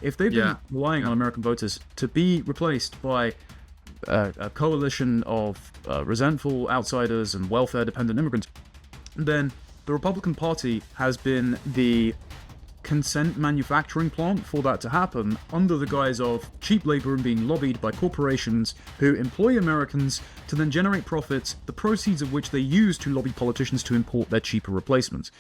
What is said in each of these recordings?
if they've been relying on American voters to be replaced by a coalition of resentful outsiders and welfare-dependent immigrants, then the Republican Party has been the consent manufacturing plant for that to happen under the guise of cheap labor and being lobbied by corporations who employ Americans to then generate profits, the proceeds of which they use to lobby politicians to import their cheaper replacements.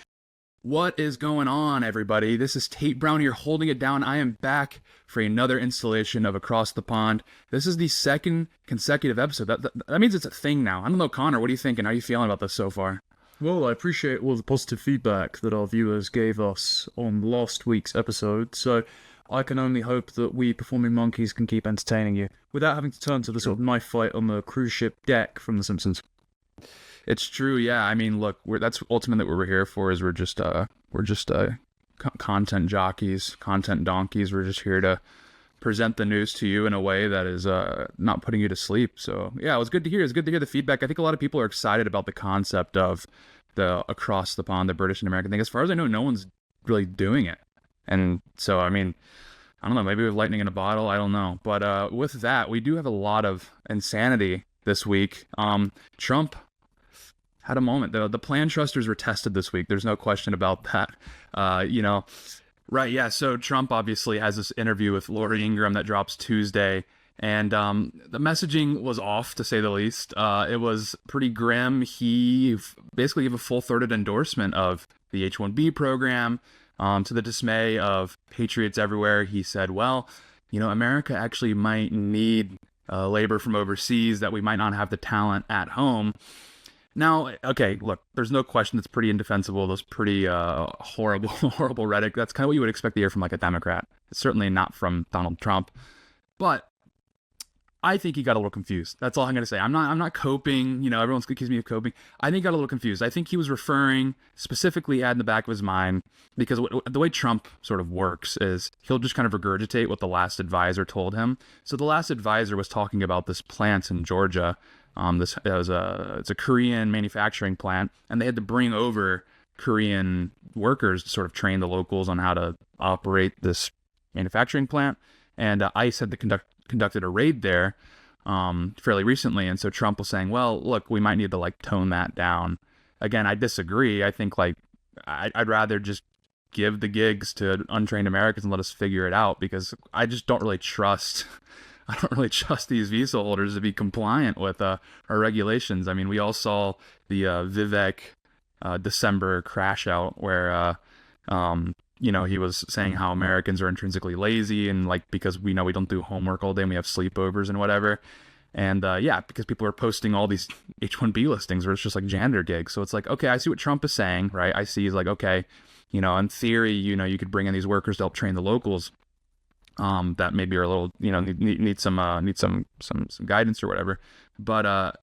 What is going on, everybody? This is Tate Brown here, holding it down. I am back for another installation of Across the Pond. This is the second consecutive episode. That means it's a thing now. I don't know, Connor, what are you thinking? How are you feeling about this so far? Well, I appreciate all the positive feedback that our viewers gave us on last week's episode, so I can only hope that we performing monkeys can keep entertaining you without having to turn to the sort of knife fight on the cruise ship deck from The Simpsons. It's true, yeah. I mean, look, that's ultimately what we're here for. Is we're just content jockeys, content donkeys. We're just here to present the news to you in a way that is not putting you to sleep. So yeah, it was good to hear. It's good to hear the feedback. I think a lot of people are excited about the concept of the Across the Pond, the British and American thing. As far as I know, no one's really doing it. And so, I mean, I don't know, maybe with lightning in a bottle, I don't know. But with that, we do have a lot of insanity this week. Trump had a moment. The plan trusters were tested this week. There's no question about that. Right, yeah. So Trump obviously has this interview with Laura Ingraham that drops Tuesday. And the messaging was off, to say the least. It was pretty grim. He basically gave a full-throated endorsement of the H1-B program, to the dismay of patriots everywhere. He said, well, America actually might need labor from overseas, that we might not have the talent at home. Now, okay, look, there's no question it's pretty indefensible. Those pretty horrible rhetoric. That's kind of what you would expect to hear from like a Democrat. It's certainly not from Donald Trump. But I think he got a little confused. That's all I'm going to say. I'm not coping. Everyone's accusing me of coping. I think he got a little confused. I think he was referring specifically in the back of his mind, because the way Trump sort of works is he'll just kind of regurgitate what the last advisor told him. So the last advisor was talking about this plant in Georgia. It's a Korean manufacturing plant, and they had to bring over Korean workers to sort of train the locals on how to operate this manufacturing plant. And ICE had conducted a raid there fairly recently, and so Trump was saying, well, look, we might need to tone that down. Again, I disagree. I think I'd rather just give the gigs to untrained Americans and let us figure it out, because I just don't really trust these visa holders to be compliant with our regulations. I mean, we all saw the Vivek December crash out where he was saying how Americans are intrinsically lazy, and because we don't do homework all day and we have sleepovers and whatever. And because people are posting all these H1-B listings where it's just janitor gigs. So it's okay, I see what Trump is saying, right? I see he's okay, in theory, you could bring in these workers to help train the locals. That maybe are a little, need some guidance or whatever, but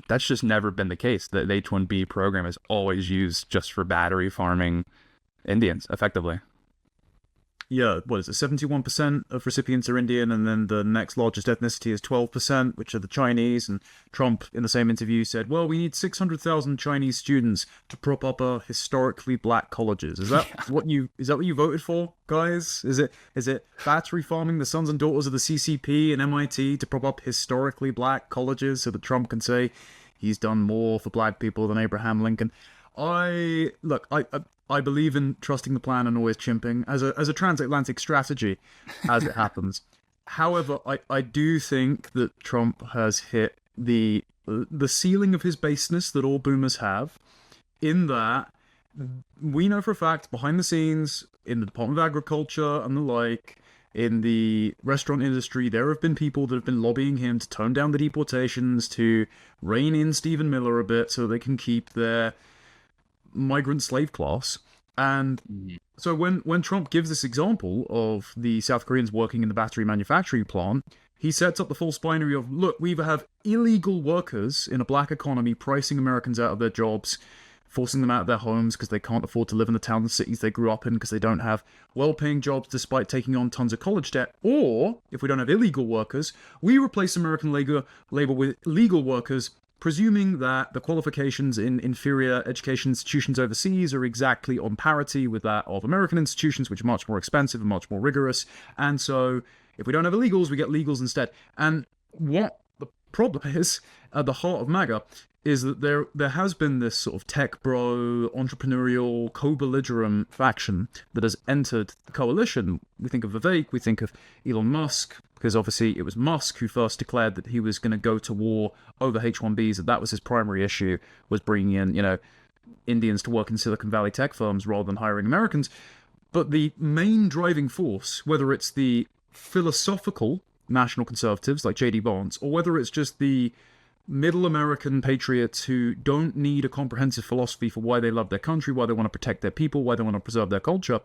that's just never been the case. The H1B program is always used just for battery farming Indians, effectively. Yeah, what is it? 71% of recipients are Indian, and then the next largest ethnicity is 12%, which are the Chinese. And Trump, in the same interview, said, well, we need 600,000 Chinese students to prop up our historically black colleges. Is that what you voted for, guys? Is it battery farming the sons and daughters of the CCP and MIT to prop up historically black colleges so that Trump can say he's done more for black people than Abraham Lincoln? I believe in trusting the plan and always chimping as a transatlantic strategy as it happens. However, I do think that Trump has hit the ceiling of his baseness that all boomers have, in that we know for a fact behind the scenes in the Department of Agriculture and the like, in the restaurant industry, there have been people that have been lobbying him to tone down the deportations, to rein in Stephen Miller a bit so they can keep their migrant slave class. And so when Trump gives this example of the South Koreans working in the battery manufacturing plant, he sets up the false binary of, look, we either have illegal workers in a black economy pricing Americans out of their jobs, forcing them out of their homes because they can't afford to live in the towns and cities they grew up in because they don't have well-paying jobs despite taking on tons of college debt. Or, if we don't have illegal workers, we replace American labor with legal workers presuming that the qualifications in inferior education institutions overseas are exactly on parity with that of American institutions, which are much more expensive and much more rigorous. And so if we don't have illegals, we get legals instead. And what the problem is, at the heart of MAGA, is that there has been this sort of tech bro, entrepreneurial, co-belligerent faction that has entered the coalition. We think of Vivek, we think of Elon Musk, because obviously it was Musk who first declared that he was going to go to war over H1-Bs, that was his primary issue, was bringing in, Indians to work in Silicon Valley tech firms rather than hiring Americans. But the main driving force, whether it's the philosophical national conservatives like J.D. Vance, or whether it's just the middle American patriots who don't need a comprehensive philosophy for why they love their country, why they want to protect their people, why they want to preserve their culture,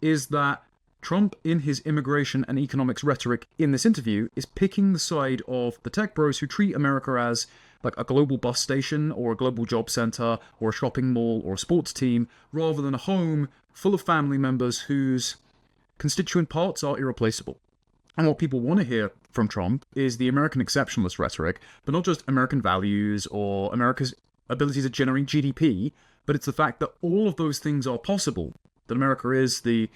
is that Trump, in his immigration and economics rhetoric in this interview, is picking the side of the tech bros who treat America as like a global bus station or a global job center or a shopping mall or a sports team, rather than a home full of family members whose constituent parts are irreplaceable. And what people want to hear from Trump is the American exceptionalist rhetoric, but not just American values or America's ability to generate GDP, but it's the fact that all of those things are possible. That America is the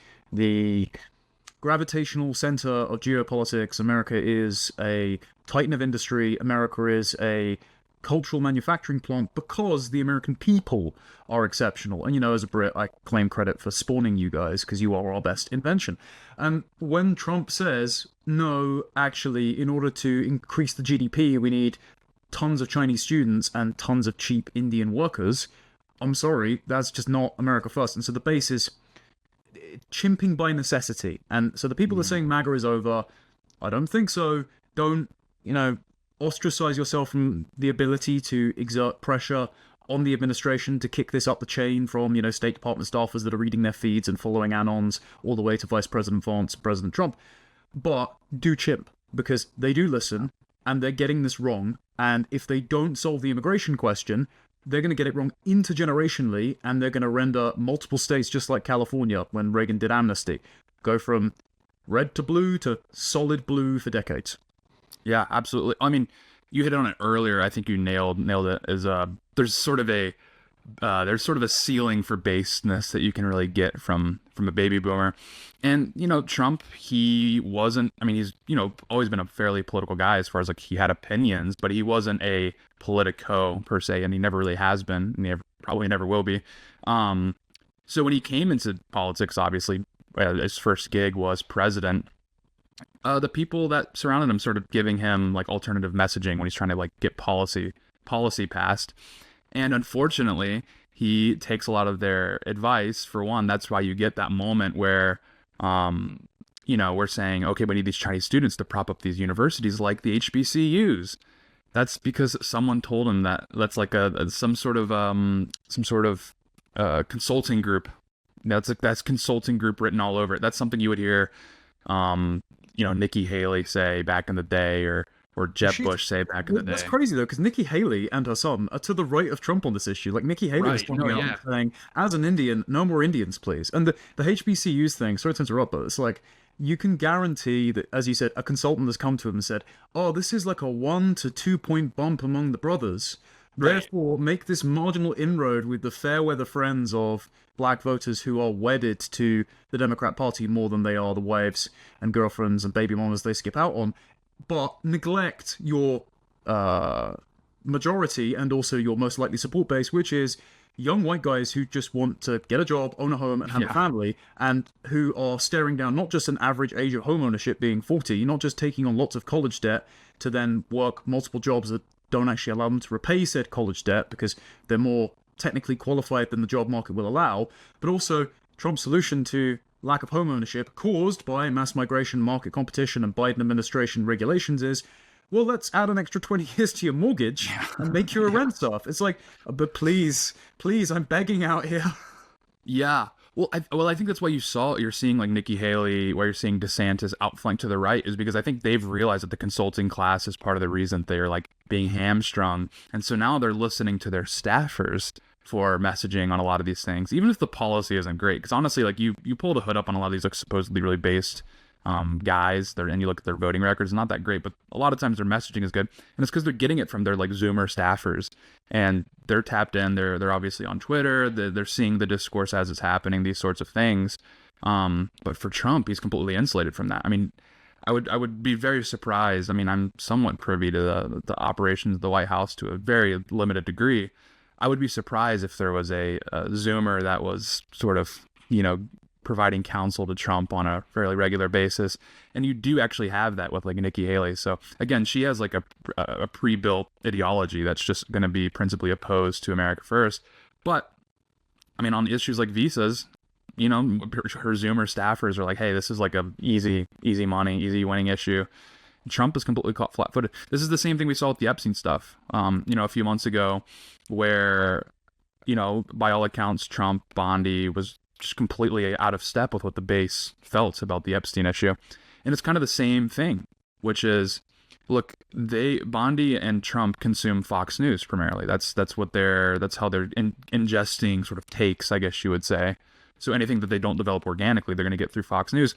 gravitational center of geopolitics. America is a titan of industry. America is a cultural manufacturing plant because the American people are exceptional. And, as a Brit, I claim credit for spawning you guys because you are our best invention. And when Trump says, no, actually, in order to increase the GDP, we need tons of Chinese students and tons of cheap Indian workers, I'm sorry, that's just not America first. And so the base is chimping by necessity. And so the people that are saying MAGA is over, I don't think so. Don't, ostracize yourself from the ability to exert pressure on the administration to kick this up the chain from, State Department staffers that are reading their feeds and following anons all the way to Vice President Vance, President Trump. But do chimp, because they do listen, and they're getting this wrong. And if they don't solve the immigration question, they're going to get it wrong intergenerationally, and they're going to render multiple states just like California when Reagan did amnesty. Go from red to blue to solid blue for decades. Yeah, absolutely. I mean, you hit on it earlier. I think you nailed it. There's sort of a ceiling for baseness that you can really get from a baby boomer. And Trump, he wasn't. I mean, he's always been a fairly political guy as far as like he had opinions, but he wasn't a politico per se, and he never really has been, and he probably never will be. So when he came into politics, obviously, his first gig was president. The people that surrounded him sort of giving him like alternative messaging when he's trying to like get policy passed. And unfortunately, he takes a lot of their advice. For one, that's why you get that moment where, we're saying, okay, we need these Chinese students to prop up these universities like the HBCUs. That's because someone told him that's like some sort of consulting group. That's consulting group written all over it. That's something you would hear, Nikki Haley say back in the day, or Jeb Bush say back in the day. That's crazy though, because Nikki Haley and her son are to the right of Trump on this issue. Like Nikki Haley was pointing out and saying, as an Indian, no more Indians, please. And the HBCUs thing, sorry to interrupt, but it's like, you can guarantee that, as you said, a consultant has come to him and said, oh, this is like a 1 to 2 point bump among the brothers. Right. Therefore, make this marginal inroad with the fair weather friends of black voters who are wedded to the Democrat Party more than they are the wives and girlfriends and baby mamas they skip out on, but neglect your majority and also your most likely support base, which is young white guys who just want to get a job, own a home, and have a family, and who are staring down not just an average age of home ownership being 40, not just taking on lots of college debt to then work multiple jobs that don't actually allow them to repay said college debt because they're more technically qualified than the job market will allow, but also Trump's solution to lack of home ownership caused by mass migration, market competition, and Biden administration regulations is, well, let's add an extra 20 years to your mortgage and make you a rent off. It's like, but please, I'm begging out here. Yeah. Well, I think that's why you're seeing like Nikki Haley, where you're seeing DeSantis outflanked to the right, is because I think they've realized that the consulting class is part of the reason they're like being hamstrung. And so now they're listening to their staffers for messaging on a lot of these things, even if the policy isn't great. Because honestly, like you pull the hood up on a lot of these like supposedly really based guys. And you look at their voting records, not that great, but a lot of times their messaging is good, and it's because they're getting it from their like Zoomer staffers, and they're tapped in. They're obviously on Twitter. They're seeing the discourse as it's happening. These sorts of things. But for Trump, he's completely insulated from that. I mean, I would be very surprised. I mean, I'm somewhat privy to the operations of the White House to a very limited degree. I would be surprised if there was a Zoomer that was sort of, providing counsel to Trump on a fairly regular basis. And you do actually have that with like Nikki Haley. So again, she has like a pre-built ideology that's just going to be principally opposed to America First. But I mean, on issues like visas, her Zoomer staffers are like, hey, this is like a easy money, easy winning issue. Trump is completely caught flat-footed. This is the same thing we saw with the Epstein stuff, a few months ago, where, by all accounts, Trump, Bondi was just completely out of step with what the base felt about the Epstein issue. And it's kind of the same thing, which is, look, Bondi and Trump consume Fox News primarily. That's how they're ingesting sort of takes, I guess you would say. So anything that they don't develop organically, they're going to get through Fox News.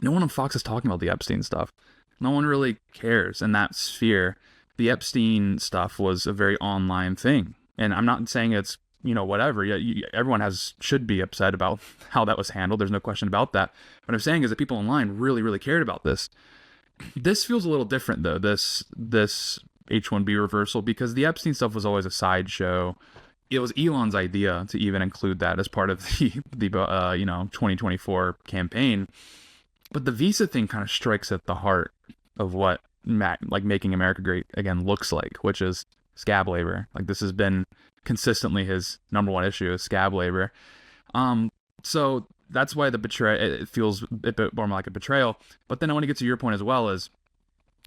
No one on Fox is talking about the Epstein stuff. No one really cares in that sphere. The Epstein stuff was a very online thing. And I'm not saying it's, whatever. Everyone should be upset about how that was handled. There's no question about that. What I'm saying is that people online really, really cared about this. This feels a little different, though, this H1-B reversal, because the Epstein stuff was always a sideshow. It was Elon's idea to even include that as part of the 2024 campaign. But the visa thing kind of strikes at the heart of what making America great again looks like, which is scab labor. Like, this has been consistently his number one issue, is scab labor. So that's why it feels a bit more like a betrayal. But then I want to get to your point as well, is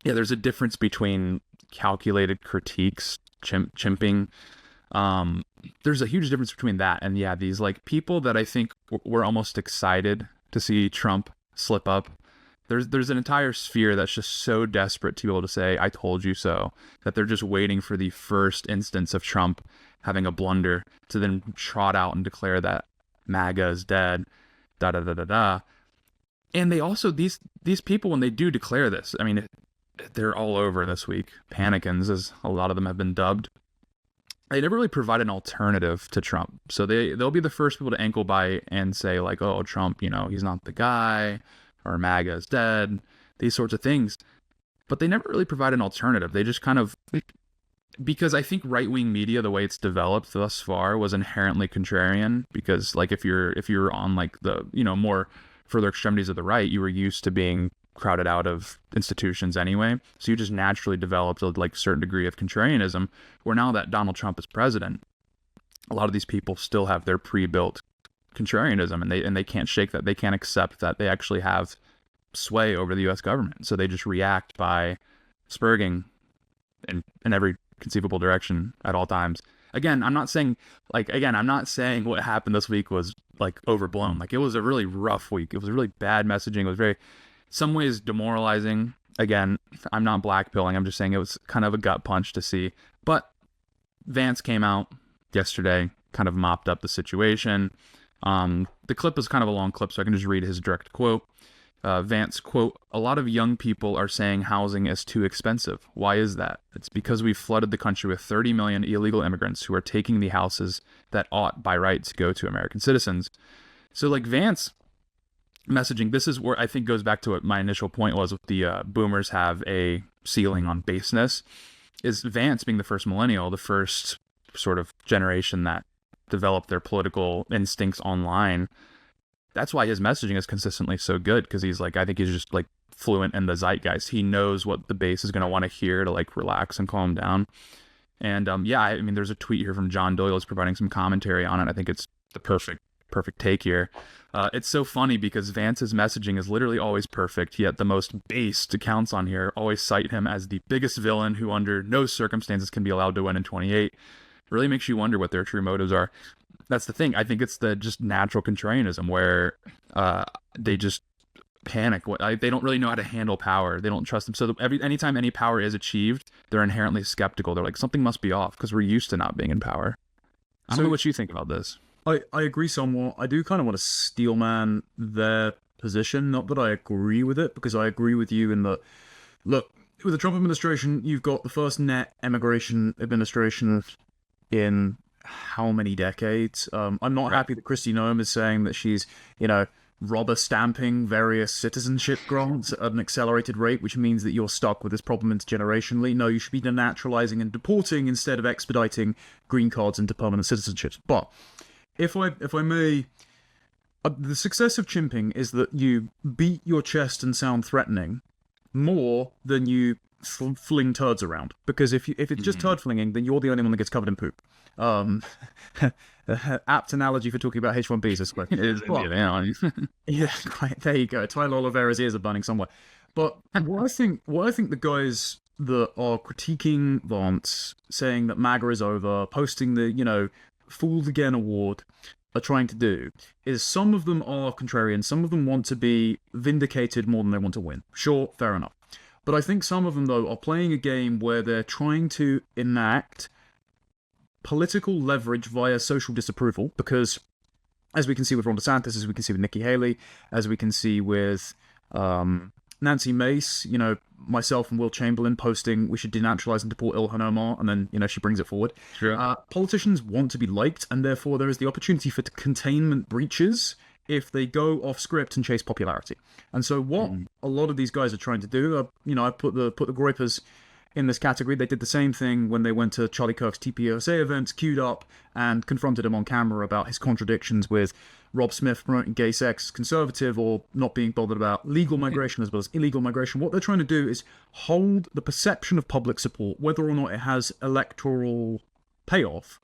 there's a difference between calculated critiques, chimping. There's a huge difference between that and these like people that I think were almost excited to see Trump slip up. There's an entire sphere that's just so desperate to be able to say, I told you so, that they're just waiting for the first instance of Trump having a blunder to then trot out and declare that MAGA is dead, da-da-da-da-da. And they also, these people, when they do declare this, I mean, they're all over this week. Panicans, as a lot of them have been dubbed. They never really provide an alternative to Trump. So they'll be the first people to ankle bite and say like, oh, Trump, he's not the guy, or MAGA is dead, these sorts of things. But they never really provide an alternative. They just kind of, because I think right-wing media, the way it's developed thus far, was inherently contrarian, because like if you're on like the, more further extremities of the right, you were used to being crowded out of institutions anyway. So you just naturally developed a like certain degree of contrarianism, where now that Donald Trump is president, a lot of these people still have their pre-built contrarianism, and they can't shake that. They can't accept that they actually have sway over the U.S. government. So they just react by spurging in every conceivable direction at all times. Again, I'm not saying what happened this week was like overblown. Like, it was a really rough week. It was really bad messaging. It was very, some ways, demoralizing. Again, I'm not blackpilling. I'm just saying it was kind of a gut punch to see. But Vance came out yesterday, kind of mopped up the situation. The clip is kind of a long clip, so I can just read his direct quote. Vance, quote, "A lot of young people are saying housing is too expensive. Why is that? It's because we've flooded the country with 30 million illegal immigrants who are taking the houses that ought by rights go to American citizens." So like Vance messaging, this is where I think goes back to what my initial point was with the boomers have a ceiling on baseness, is Vance being the first millennial, the first sort of generation that developed their political instincts online. That's why his messaging is consistently so good, because he's like, I think he's just like fluent in the zeitgeist. He knows what the base is going to want to hear to like relax and calm down. And I mean, there's a tweet here from John Doyle who's providing some commentary on it. I think it's the perfect take here. It's so funny because Vance's messaging is literally always perfect, yet the most based accounts on here always cite him as the biggest villain who under no circumstances can be allowed to win in 28. Really makes you wonder what their true motives are. That's the thing. I think it's the just natural contrarianism where they just panic. They don't really know how to handle power. They don't trust them. So anytime any power is achieved, they're inherently skeptical. They're like, something must be off because we're used to not being in power. I don't know what you think about this. I agree somewhat. I do kind of want to steelman their position. Not that I agree with it, because I agree with you in that, look, with the Trump administration, you've got the first net immigration administration in how many decades? I'm not happy that Kristi Noem is saying that she's, rubber stamping various citizenship grants at an accelerated rate, which means that you're stuck with this problem intergenerationally. No, you should be denaturalizing and deporting instead of expediting green cards into permanent citizenships. But if I may, the success of chimping is that you beat your chest and sound threatening more than you fling turds around. Because if it's just turd flinging, then you're the only one that gets covered in poop. Apt analogy for talking about H1-Bs, I suppose. Yeah, quite. There you go. Tyler Oliveira's ears are burning somewhere. But what I think the guys that are critiquing Vance, saying that MAGA is over, posting the Fooled Again award, are trying to do is, some of them are contrarian, some of them want to be vindicated more than they want to win. Sure, fair enough. But I think some of them, though, are playing a game where they're trying to enact political leverage via social disapproval, because as we can see with Ron DeSantis, as we can see with Nikki Haley, as we can see with Nancy Mace, myself and Will Chamberlain posting we should denaturalize and deport Ilhan Omar, and then, she brings it forward. Sure. Politicians want to be liked, and therefore there is the opportunity for containment breaches if they go off script and chase popularity. And so what a lot of these guys are trying to do, I put the Groypers in this category. They did the same thing when they went to Charlie Kirk's TPUSA events, queued up and confronted him on camera about his contradictions with Rob Smith promoting gay sex conservative, or not being bothered about legal migration as well as illegal migration. What they're trying to do is hold the perception of public support, whether or not it has electoral payoff,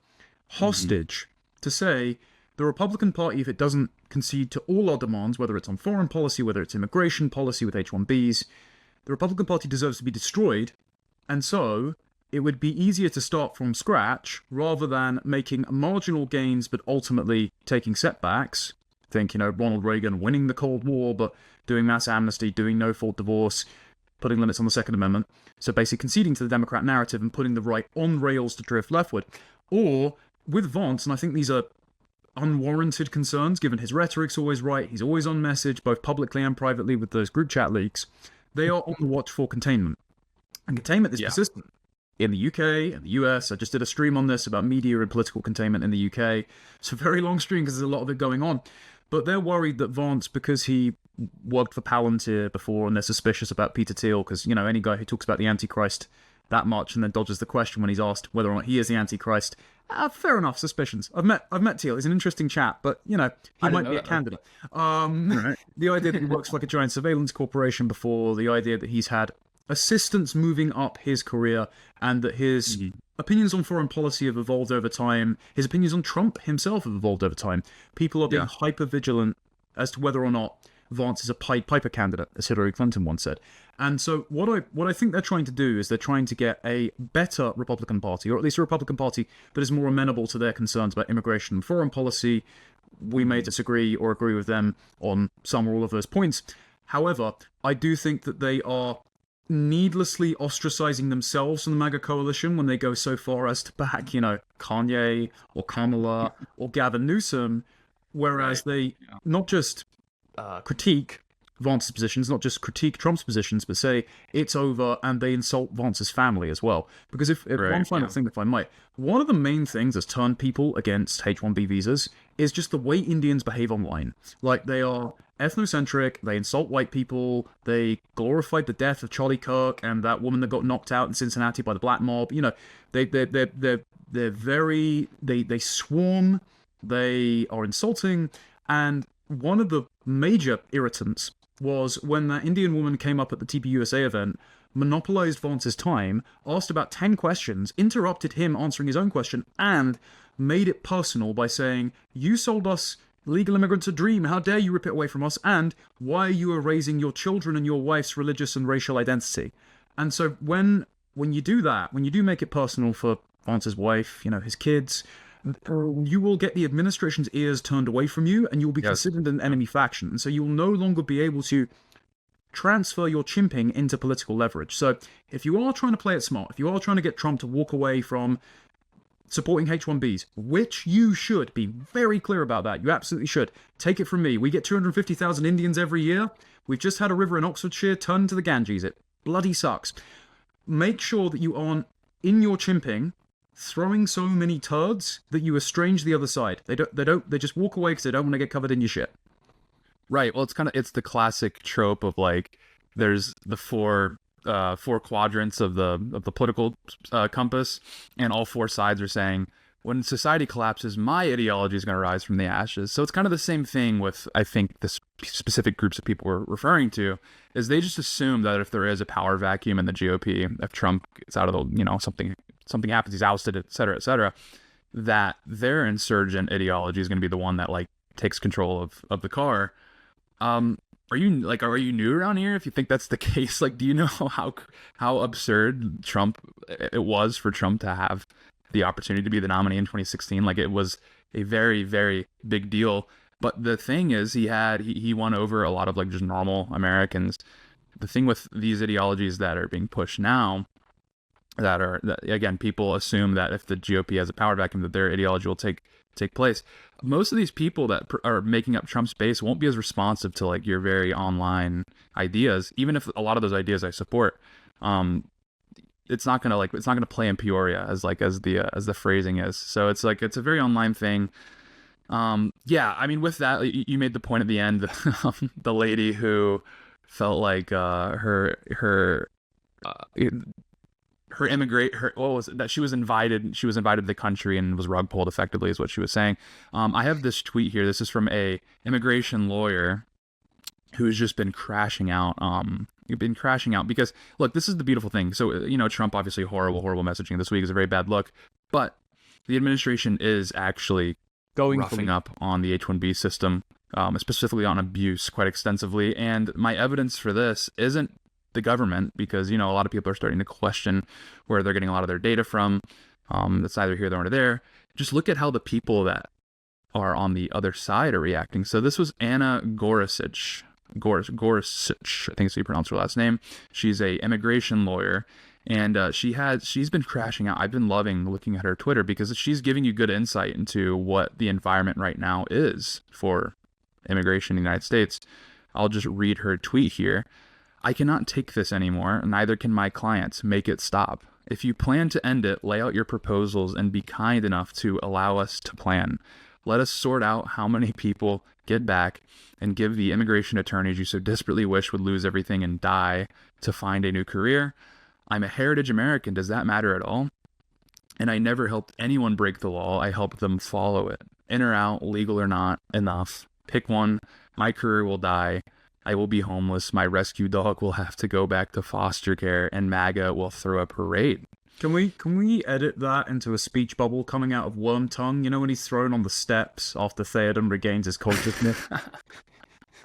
hostage to say the Republican Party, if it doesn't concede to all our demands, whether it's on foreign policy, whether it's immigration policy with H1Bs, the Republican Party deserves to be destroyed. And so it would be easier to start from scratch rather than making marginal gains but ultimately taking setbacks. Think, Ronald Reagan winning the Cold War but doing mass amnesty, doing no-fault divorce, putting limits on the Second Amendment. So basically conceding to the Democrat narrative and putting the right on rails to drift leftward. Or with Vance, and I think these are unwarranted concerns given his rhetoric's always right, he's always on message both publicly and privately with those group chat leaks, they are on the watch for containment. And containment is persistent. In the UK and the US, I just did a stream on this about media and political containment in the UK. It's a very long stream because there's a lot of it going on. But they're worried that Vance, because he worked for Palantir before, and they're suspicious about Peter Thiel, because, any guy who talks about the Antichrist that much and then dodges the question when he's asked whether or not he is the Antichrist, fair enough, suspicions. I've met Thiel. He's an interesting chap, but, he might be a candidate. Right. The idea that he works for like a giant surveillance corporation before, the idea that he's had assistance moving up his career, and that his opinions on foreign policy have evolved over time. His opinions on Trump himself have evolved over time. People are being hyper vigilant as to whether or not Vance is a Pied Piper candidate, as Hillary Clinton once said. And so what I think they're trying to do is they're trying to get a better Republican Party, or at least a Republican Party that is more amenable to their concerns about immigration and foreign policy. We may disagree or agree with them on some or all of those points. However, I do think that they are needlessly ostracizing themselves from the MAGA coalition when they go so far as to back, Kanye or Kamala or Gavin Newsom, whereas they not just critique Vance's positions, not just critique Trump's positions, but say it's over, and they insult Vance's family as well. Because if one final thing, if I might, one of the main things that's turned people against H1B visas is just the way Indians behave online. Like, they are ethnocentric, they insult white people, they glorified the death of Charlie Kirk and that woman that got knocked out in Cincinnati by the black mob. They're very, they swarm, they are insulting, and one of the major irritants was when that Indian woman came up at the TPUSA event, monopolized Vance's time, asked about 10 questions, interrupted him answering his own question, and made it personal by saying, "You sold us legal immigrants a dream. How dare you rip it away from us? And why are you erasing your children and your wife's religious and racial identity?" And so when you do that, when you do make it personal for Vance's wife, his kids, you will get the administration's ears turned away from you, and you will be considered an enemy faction. And so you will no longer be able to transfer your chimping into political leverage. So if you are trying to play it smart, if you are trying to get Trump to walk away from supporting H1Bs, which you should be very clear about that. You absolutely should. Take it from me. We get 250,000 Indians every year. We've just had a river in Oxfordshire turn to the Ganges. It bloody sucks. Make sure that you aren't, in your chimping, throwing so many turds that you estrange the other side. They just walk away because they don't want to get covered in your shit. Right. Well, it's the classic trope of like, there's the four quadrants of the political compass, and all four sides are saying, when society collapses, my ideology is going to rise from the ashes. So it's kind of the same thing with, I think, the specific groups of people we're referring to, is they just assume that if there is a power vacuum in the GOP, if Trump gets out of the, something happens, he's ousted, et cetera, that their insurgent ideology is going to be the one that like takes control of the car. Are you new around here? If you think that's the case, like, do you know how absurd it was for Trump to have the opportunity to be the nominee in 2016? Like, it was a very, very big deal. But the thing is, he won over a lot of like just normal Americans. The thing with these ideologies that are being pushed now, that again, people assume that if the GOP has a power vacuum, that their ideology will take place. Most of these people that are making up Trump's base won't be as responsive to like your very online ideas, even if a lot of those ideas I support. It's not gonna play in Peoria as the phrasing is. So it's a very online thing. Yeah, I mean, with that, you made the point at the end, the lady who felt like that she was invited to the country and was rug pulled effectively, is what she was saying. I have this tweet here. This is from a immigration lawyer who's just been crashing out. Because look, this is the beautiful thing. So, Trump, obviously horrible messaging this week is a very bad look, but the administration is actually roughing up on the H1-B system, specifically on abuse quite extensively. And my evidence for this isn't the government, because a lot of people are starting to question where they're getting a lot of their data from. That's neither here nor there. Just look at how the people that are on the other side are reacting. So this was Anna Gorsuch, I think is how you pronounce her last name. She's a immigration lawyer, and she's been crashing out. I've been loving looking at her Twitter because she's giving you good insight into what the environment right now is for immigration in the United States. I'll just read her tweet here. I cannot take this anymore, neither can my clients. Make it stop. If you plan to end it, lay out your proposals and be kind enough to allow us to plan. Let us sort out how many people get back and give the immigration attorneys you so desperately wish would lose everything and die to find a new career. I'm a heritage American. Does that matter at all? And I never helped anyone break the law. I helped them follow it. In or out, legal or not, enough. Pick one. My career will die. I will be homeless. My rescue dog will have to go back to foster care, and MAGA will throw a parade. Can we edit that into a speech bubble coming out of Worm Tongue? When he's thrown on the steps after Theoden regains his consciousness?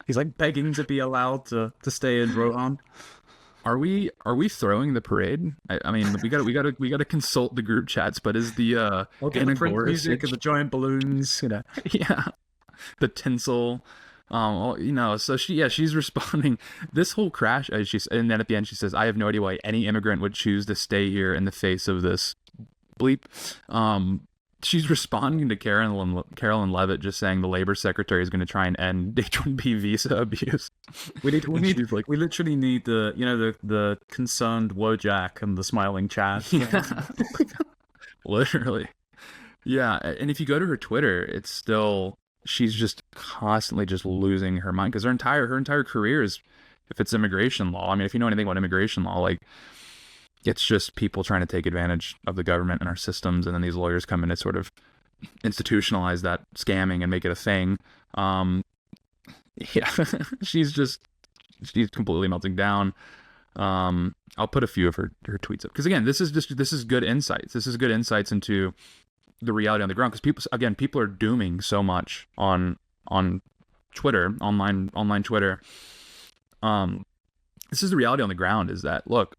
He's like begging to be allowed to stay in Rohan. Are we throwing the parade? I mean, we gotta consult the group chats. But is the the Prince music and the giant balloons? Yeah, the tinsel. So she's responding. This whole crash, and then at the end she says, "I have no idea why any immigrant would choose to stay here in the face of this bleep." She's responding to Carolyn Levitt, just saying the labor secretary is going to try and end H-1B visa abuse. We literally need the concerned Wojak and the smiling Chad. Yeah. Literally, yeah. And if you go to her Twitter, it's still. She's just constantly just losing her mind, because her entire career is, if it's immigration law. I mean, if you know anything about immigration law, like, it's just people trying to take advantage of the government and our systems, and then these lawyers come in to sort of institutionalize that scamming and make it a thing. Yeah, she's completely melting down. I'll put a few of her tweets up, because again, this is good insights. This is good insights into the reality on the ground, because people are dooming so much on Twitter, online Twitter. This is the reality on the ground, is that, look,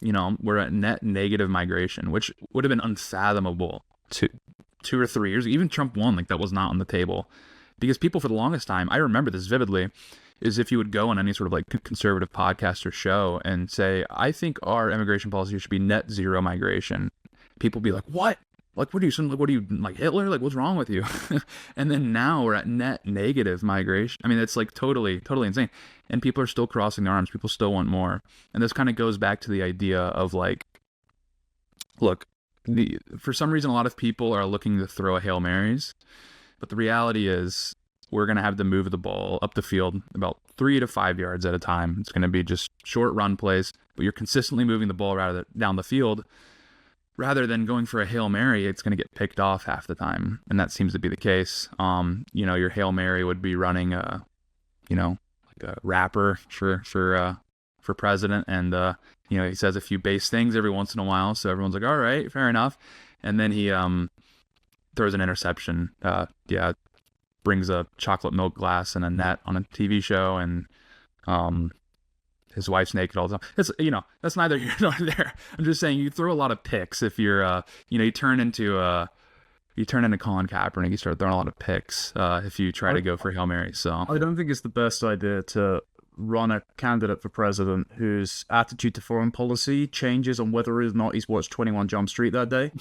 we're at net negative migration, which would have been unfathomable 2 or 3 years. Even Trump won, like, that was not on the table, because people for the longest time, I remember this vividly, is if you would go on any sort of like conservative podcast or show and say, I think our immigration policy should be net zero migration, people would be like, what? Like, what are you, like Hitler? Like, what's wrong with you? And then now we're at net negative migration. I mean, it's like totally insane. And people are still crossing their arms. People still want more. And this kind of goes back to the idea of like, look, for some reason, a lot of people are looking to throw a Hail Marys. But the reality is we're going to have to move the ball up the field about 3 to 5 yards at a time. It's going to be just short run plays, but you're consistently moving the ball down the field. Rather than going for a Hail Mary, it's going to get picked off half the time. And that seems to be the case. Your Hail Mary would be running like a rapper for president. And, he says a few base things every once in a while. So everyone's like, all right, fair enough. And then he throws an interception. Brings a chocolate milk glass and a net on a TV show. And his wife's naked all the time. It's, that's neither here nor there. I'm just saying you throw a lot of picks if you're, you turn into Colin Kaepernick. You start throwing a lot of picks if you try to go for Hail Mary. So I don't think it's the best idea to run a candidate for president whose attitude to foreign policy changes on whether or not he's watched 21 Jump Street that day.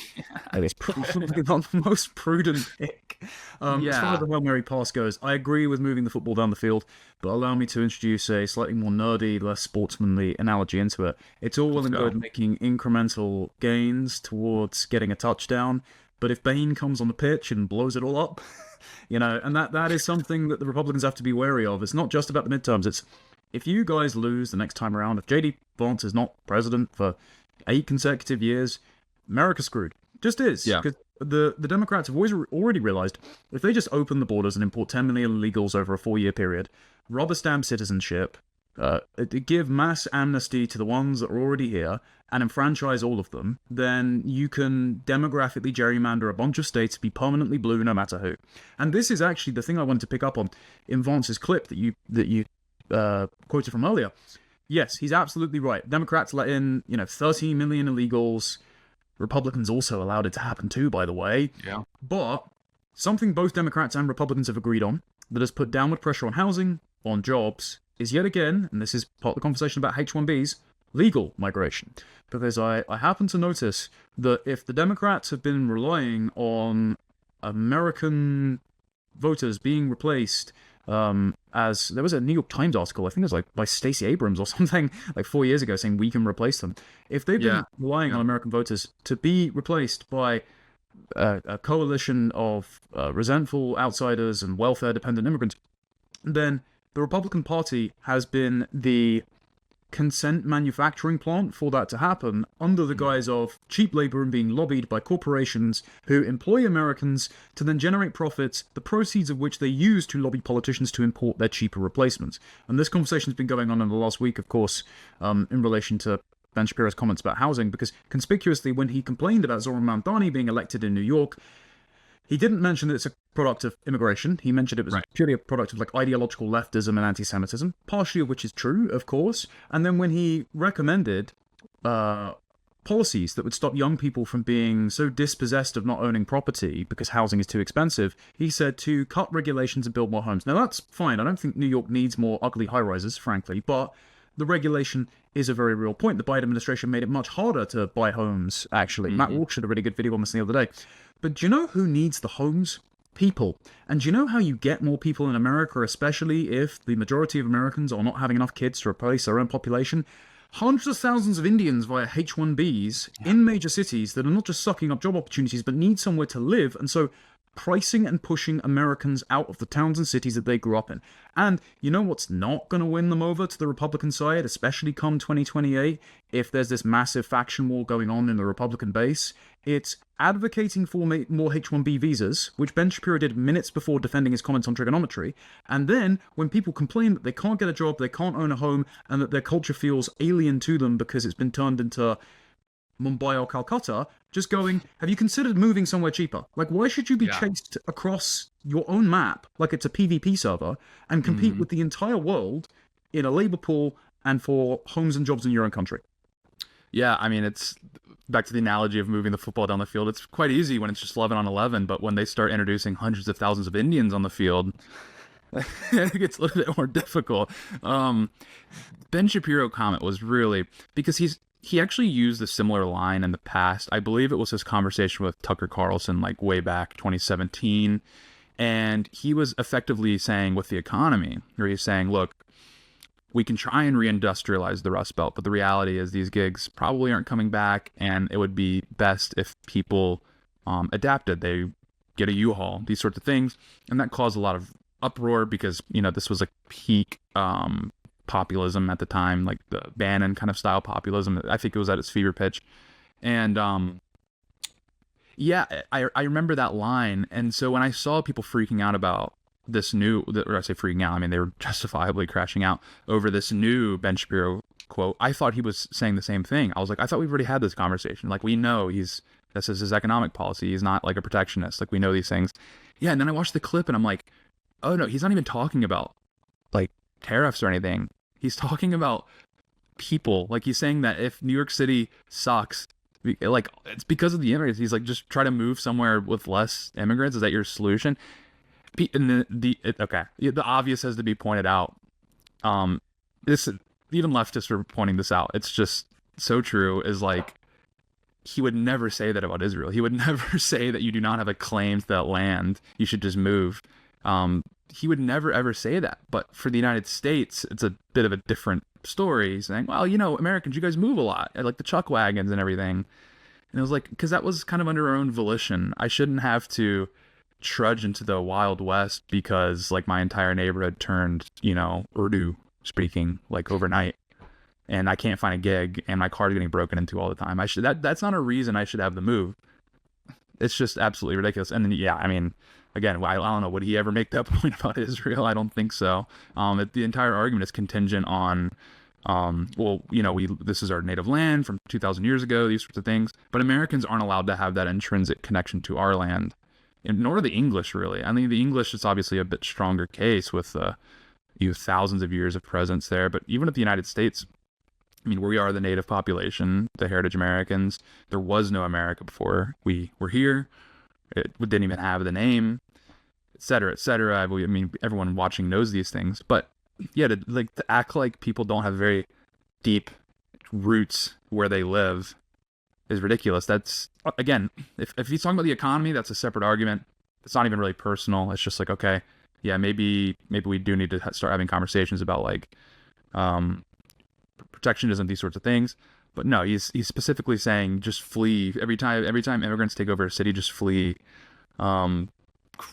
It's probably not the most prudent pick. As far as the Hail Mary pass goes, I agree with moving the football down the field, but allow me to introduce a slightly more nerdy, less sportsmanly analogy into it. It's all well and good making incremental gains towards getting a touchdown, but if Bane comes on the pitch and blows it all up, and that is something that the Republicans have to be wary of. It's not just about the midterms. It's if you guys lose the next time around, if J.D. Vance is not president for 8 consecutive years, America's screwed. Just is. Yeah. Because the Democrats have already realized if they just open the borders and import 10 million illegals over a 4-year period, rubber stamp citizenship, give mass amnesty to the ones that are already here, and enfranchise all of them, then you can demographically gerrymander a bunch of states to be permanently blue no matter who. And this is actually the thing I wanted to pick up on in Vance's clip that you quoted from earlier. Yes, he's absolutely right. Democrats let in 13 million illegals. Republicans also allowed it to happen too, by the way. Yeah. But something both Democrats and Republicans have agreed on that has put downward pressure on housing, on jobs, is yet again, and this is part of the conversation about H1-Bs, legal migration. Because I happen to notice that if the Democrats have been relying on American voters being replaced, as there was a New York Times article, I think it was like by Stacey Abrams or something, like 4 years ago, saying we can replace them. If they've been relying on American voters to be replaced by a coalition of resentful outsiders and welfare-dependent immigrants, then the Republican Party has been the consent manufacturing plant for that to happen under the guise of cheap labor and being lobbied by corporations who employ Americans to then generate profits, the proceeds of which they use to lobby politicians to import their cheaper replacements. And this conversation's been going on in the last week, of course, in relation to Ben Shapiro's comments about housing, because conspicuously when he complained about Zoran Mamdani being elected in New York, he didn't mention that it's a product of immigration. He mentioned it was purely a product of like ideological leftism and anti-Semitism, partially of which is true, of course. And then when he recommended policies that would stop young people from being so dispossessed of not owning property because housing is too expensive, he said to cut regulations and build more homes. Now that's fine. I don't think New York needs more ugly high-rises, frankly, but the regulation is a very real point. The Biden administration made it much harder to buy homes, actually. Matt Walsh had a really good video on this the other day. But do you know who needs the homes? People. And do you know how you get more people in America, especially if the majority of Americans are not having enough kids to replace their own population? Hundreds of thousands of Indians via H1-Bs in major cities that are not just sucking up job opportunities, but need somewhere to live. And so pricing and pushing Americans out of the towns and cities that they grew up in. And you know what's not going to win them over to the Republican side, especially come 2028, if there's this massive faction war going on in the Republican base? It's advocating for more H1B visas, which Ben Shapiro did minutes before defending his comments on trigonometry. And then when people complain that they can't get a job, they can't own a home, and that their culture feels alien to them because it's been turned into Mumbai or Calcutta, just going, have you considered moving somewhere cheaper? Like, why should you be chased across your own map like it's a PvP server and compete with the entire world in a labor pool and for homes and jobs in your own country? Yeah, I mean, it's back to the analogy of moving the football down the field. It's quite easy when it's just 11 on 11, but when they start introducing hundreds of thousands of Indians on the field, it gets a little bit more difficult. Ben Shapiro comment was really, because he actually used a similar line in the past. I believe it was his conversation with Tucker Carlson, like way back 2017. And he was effectively saying with the economy, where he's saying, look, we can try and reindustrialize the Rust Belt, but the reality is these gigs probably aren't coming back, and it would be best if people adapted. They get a U-Haul, these sorts of things. And that caused a lot of uproar because, you know, this was like peak populism at the time, like the Bannon kind of style populism. I think it was at its fever pitch. And yeah, I remember that line. And so when I saw people freaking out about this new, or I say freaking out, I mean, they were justifiably crashing out over this new Ben Shapiro quote, I thought he was saying the same thing. I was like, I thought we've already had this conversation. Like, we know this is his economic policy. He's not like a protectionist. Like, we know these things. Yeah. And then I watched the clip and I'm like, oh no, he's not even talking about like tariffs or anything. He's talking about people. Like, he's saying that if New York City sucks, like, it's because of the immigrants. He's like, just try to move somewhere with less immigrants. Is that your solution? And the obvious has to be pointed out. This, even leftists are pointing this out. It's just so true. Is like, he would never say that about Israel. He would never say that you do not have a claim to that land. You should just move. He would never ever say that. But for the United States, it's a bit of a different story. He's saying, well, you know, Americans, you guys move a lot, like the chuck wagons and everything. And it was like, because that was kind of under our own volition. I shouldn't have to trudge into the Wild West because like my entire neighborhood turned, you know, Urdu speaking like overnight, and I can't find a gig, and my car's getting broken into all the time. That's not a reason I should have the move. It's just absolutely ridiculous. And then, yeah, I mean, again, I don't know, would he ever make that point about Israel? I don't think so. The entire argument is contingent on, well, you know, this is our native land from 2,000 years ago, these sorts of things. But Americans aren't allowed to have that intrinsic connection to our land, and nor the English, really. I mean, the English is obviously a bit stronger case with thousands of years of presence there. But even at the United States, I mean, we are the native population, the heritage Americans. There was no America before we were here. It didn't even have the name, et cetera, et cetera. I mean, everyone watching knows these things. But yeah, to act like people don't have very deep roots where they live is ridiculous. That's, again, if he's talking about the economy, that's a separate argument. It's not even really personal. It's just like, okay, yeah, maybe we do need to start having conversations about like protectionism, these sorts of things. But no, he's specifically saying just flee. Every time immigrants take over a city, just flee.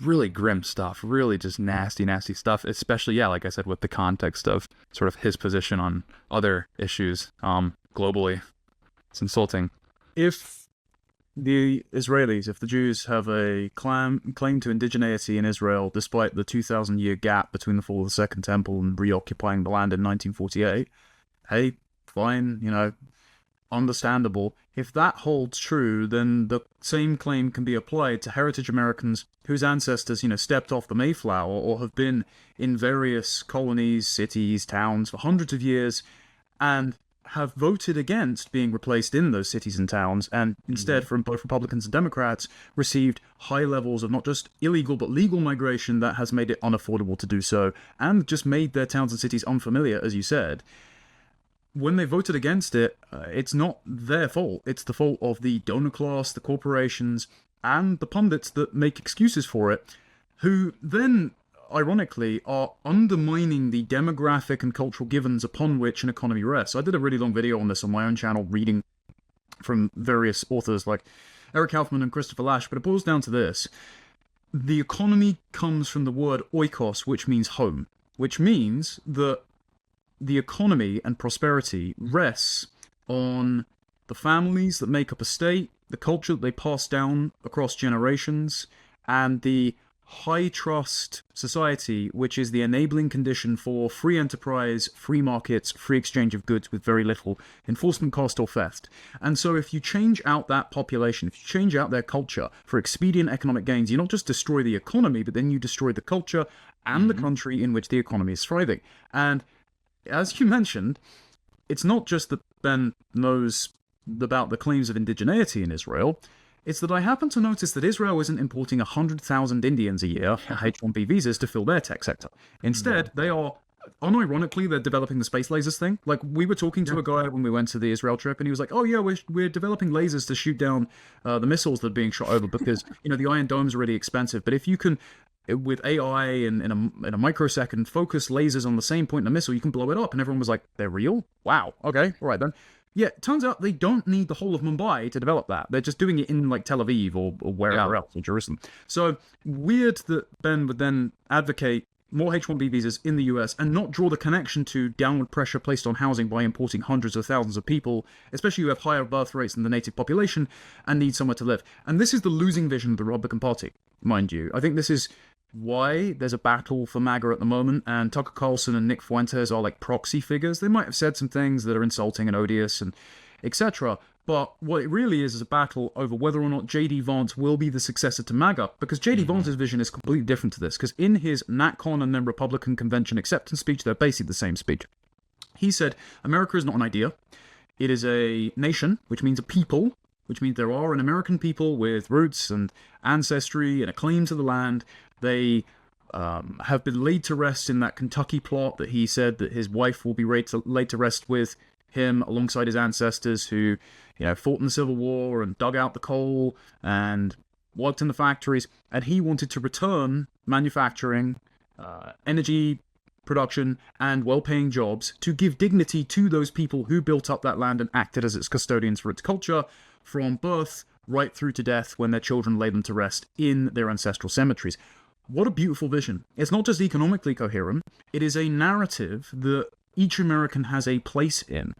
Really grim stuff, really just nasty stuff, especially, yeah, like I said, with the context of sort of his position on other issues globally. It's insulting. If the Israelis, if the Jews have a claim to indigeneity in Israel, despite the 2,000-year gap between the fall of the Second Temple and reoccupying the land in 1948, hey, fine, you know, understandable. If that holds true, then the same claim can be applied to heritage Americans whose ancestors, you know, stepped off the Mayflower or have been in various colonies, cities, towns for hundreds of years and have voted against being replaced in those cities and towns, and instead, from both Republicans and Democrats, received high levels of not just illegal but legal migration that has made it unaffordable to do so, and just made their towns and cities unfamiliar, as you said. When they voted against it, it's not their fault. It's the fault of the donor class, the corporations, and the pundits that make excuses for it, who then, ironically, are undermining the demographic and cultural givens upon which an economy rests. I did a really long video on this on my own channel, reading from various authors like Eric Kaufman and Christopher Lasch, but it boils down to this. The economy comes from the word oikos, which means home, which means that the economy and prosperity rests on the families that make up a state, the culture that they pass down across generations, and the high trust society, which is the enabling condition for free enterprise, free markets, free exchange of goods with very little enforcement cost or theft. And so if you change out that population, if you change out their culture for expedient economic gains, you not just destroy the economy, but then you destroy the culture and the country in which the economy is thriving. And as you mentioned, it's not just that Ben knows about the claims of indigeneity in Israel. It's that I happen to notice that Israel isn't importing 100,000 Indians a year on H1-B visas to fill their tech sector. Instead, they are unironically, they're developing the space lasers thing. Like, we were talking to a guy when we went to the Israel trip, and he was like, "Oh yeah, we're developing lasers to shoot down the missiles that are being shot over because the Iron Dome's really expensive. But if you can, with AI and in a microsecond, focus lasers on the same point in a missile, you can blow it up." And everyone was like, "They're real? Wow. Okay, all right then." Yeah, it turns out they don't need the whole of Mumbai to develop that. They're just doing it in like Tel Aviv or wherever else, or Jerusalem. So weird that Ben would then advocate more H1-B visas in the US and not draw the connection to downward pressure placed on housing by importing hundreds of thousands of people, especially who have higher birth rates than the native population and need somewhere to live. And this is the losing vision of the Republican Party, mind you. I think this is why there's a battle for MAGA at the moment, and Tucker Carlson and Nick Fuentes are like proxy figures. They might have said some things that are insulting and odious and etc., but what it really is a battle over whether or not J.D. Vance will be the successor to MAGA, because J.D. Vance's vision is completely different to this, because in his NatCon and then Republican convention acceptance speech, they're basically the same speech. He said, America is not an idea. It is a nation, which means a people, which means there are an American people with roots and ancestry and a claim to the land. They have been laid to rest in that Kentucky plot that he said that his wife will be laid to rest with him alongside his ancestors who, fought in the Civil War and dug out the coal and worked in the factories. And he wanted to return manufacturing, energy production, and well-paying jobs to give dignity to those people who built up that land and acted as its custodians for its culture from birth right through to death when their children lay them to rest in their ancestral cemeteries. What a beautiful vision. It's not just economically coherent, it is a narrative that each American has a place in.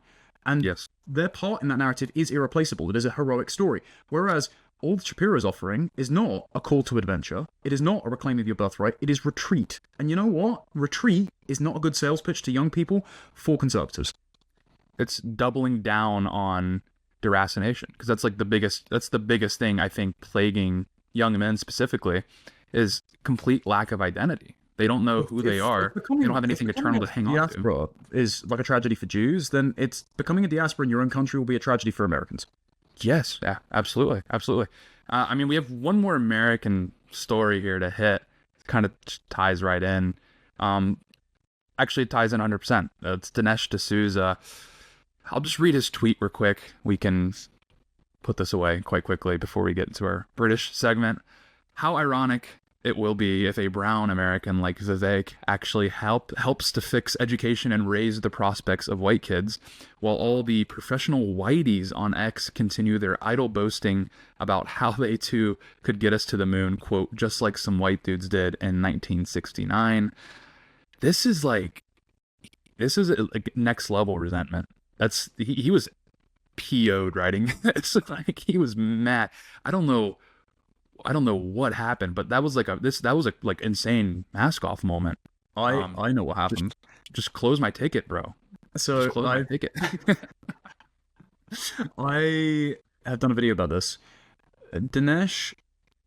And their part in that narrative is irreplaceable. It is a heroic story. Whereas all that Shapiro is offering is not a call to adventure. It is not a reclaim of your birthright. It is retreat. And you know what? Retreat is not a good sales pitch to young people for conservatives. It's doubling down on deracination, because that's the biggest thing I think plaguing young men specifically is complete lack of identity. They don't know who they are. They don't have anything eternal to hang on to. Diaspora is like a tragedy for Jews, then it's becoming a diaspora in your own country will be a tragedy for Americans. Yes, yeah, absolutely. We have one more American story here to hit. It kind of ties right in. Actually, it ties in 100%. It's Dinesh D'Souza. I'll just read his tweet real quick. We can put this away quite quickly before we get into our British segment. How ironic it will be if a brown American like Vivek actually helps to fix education and raise the prospects of white kids, while all the professional whiteys on X continue their idle boasting about how they too could get us to the moon, quote, just like some white dudes did in 1969. This is like next level resentment. He was PO'd writing. It's like he was mad. I don't know what happened, but that was like insane mask off moment. I know what happened. Just close my ticket, bro. So my ticket. I have done a video about this. Dinesh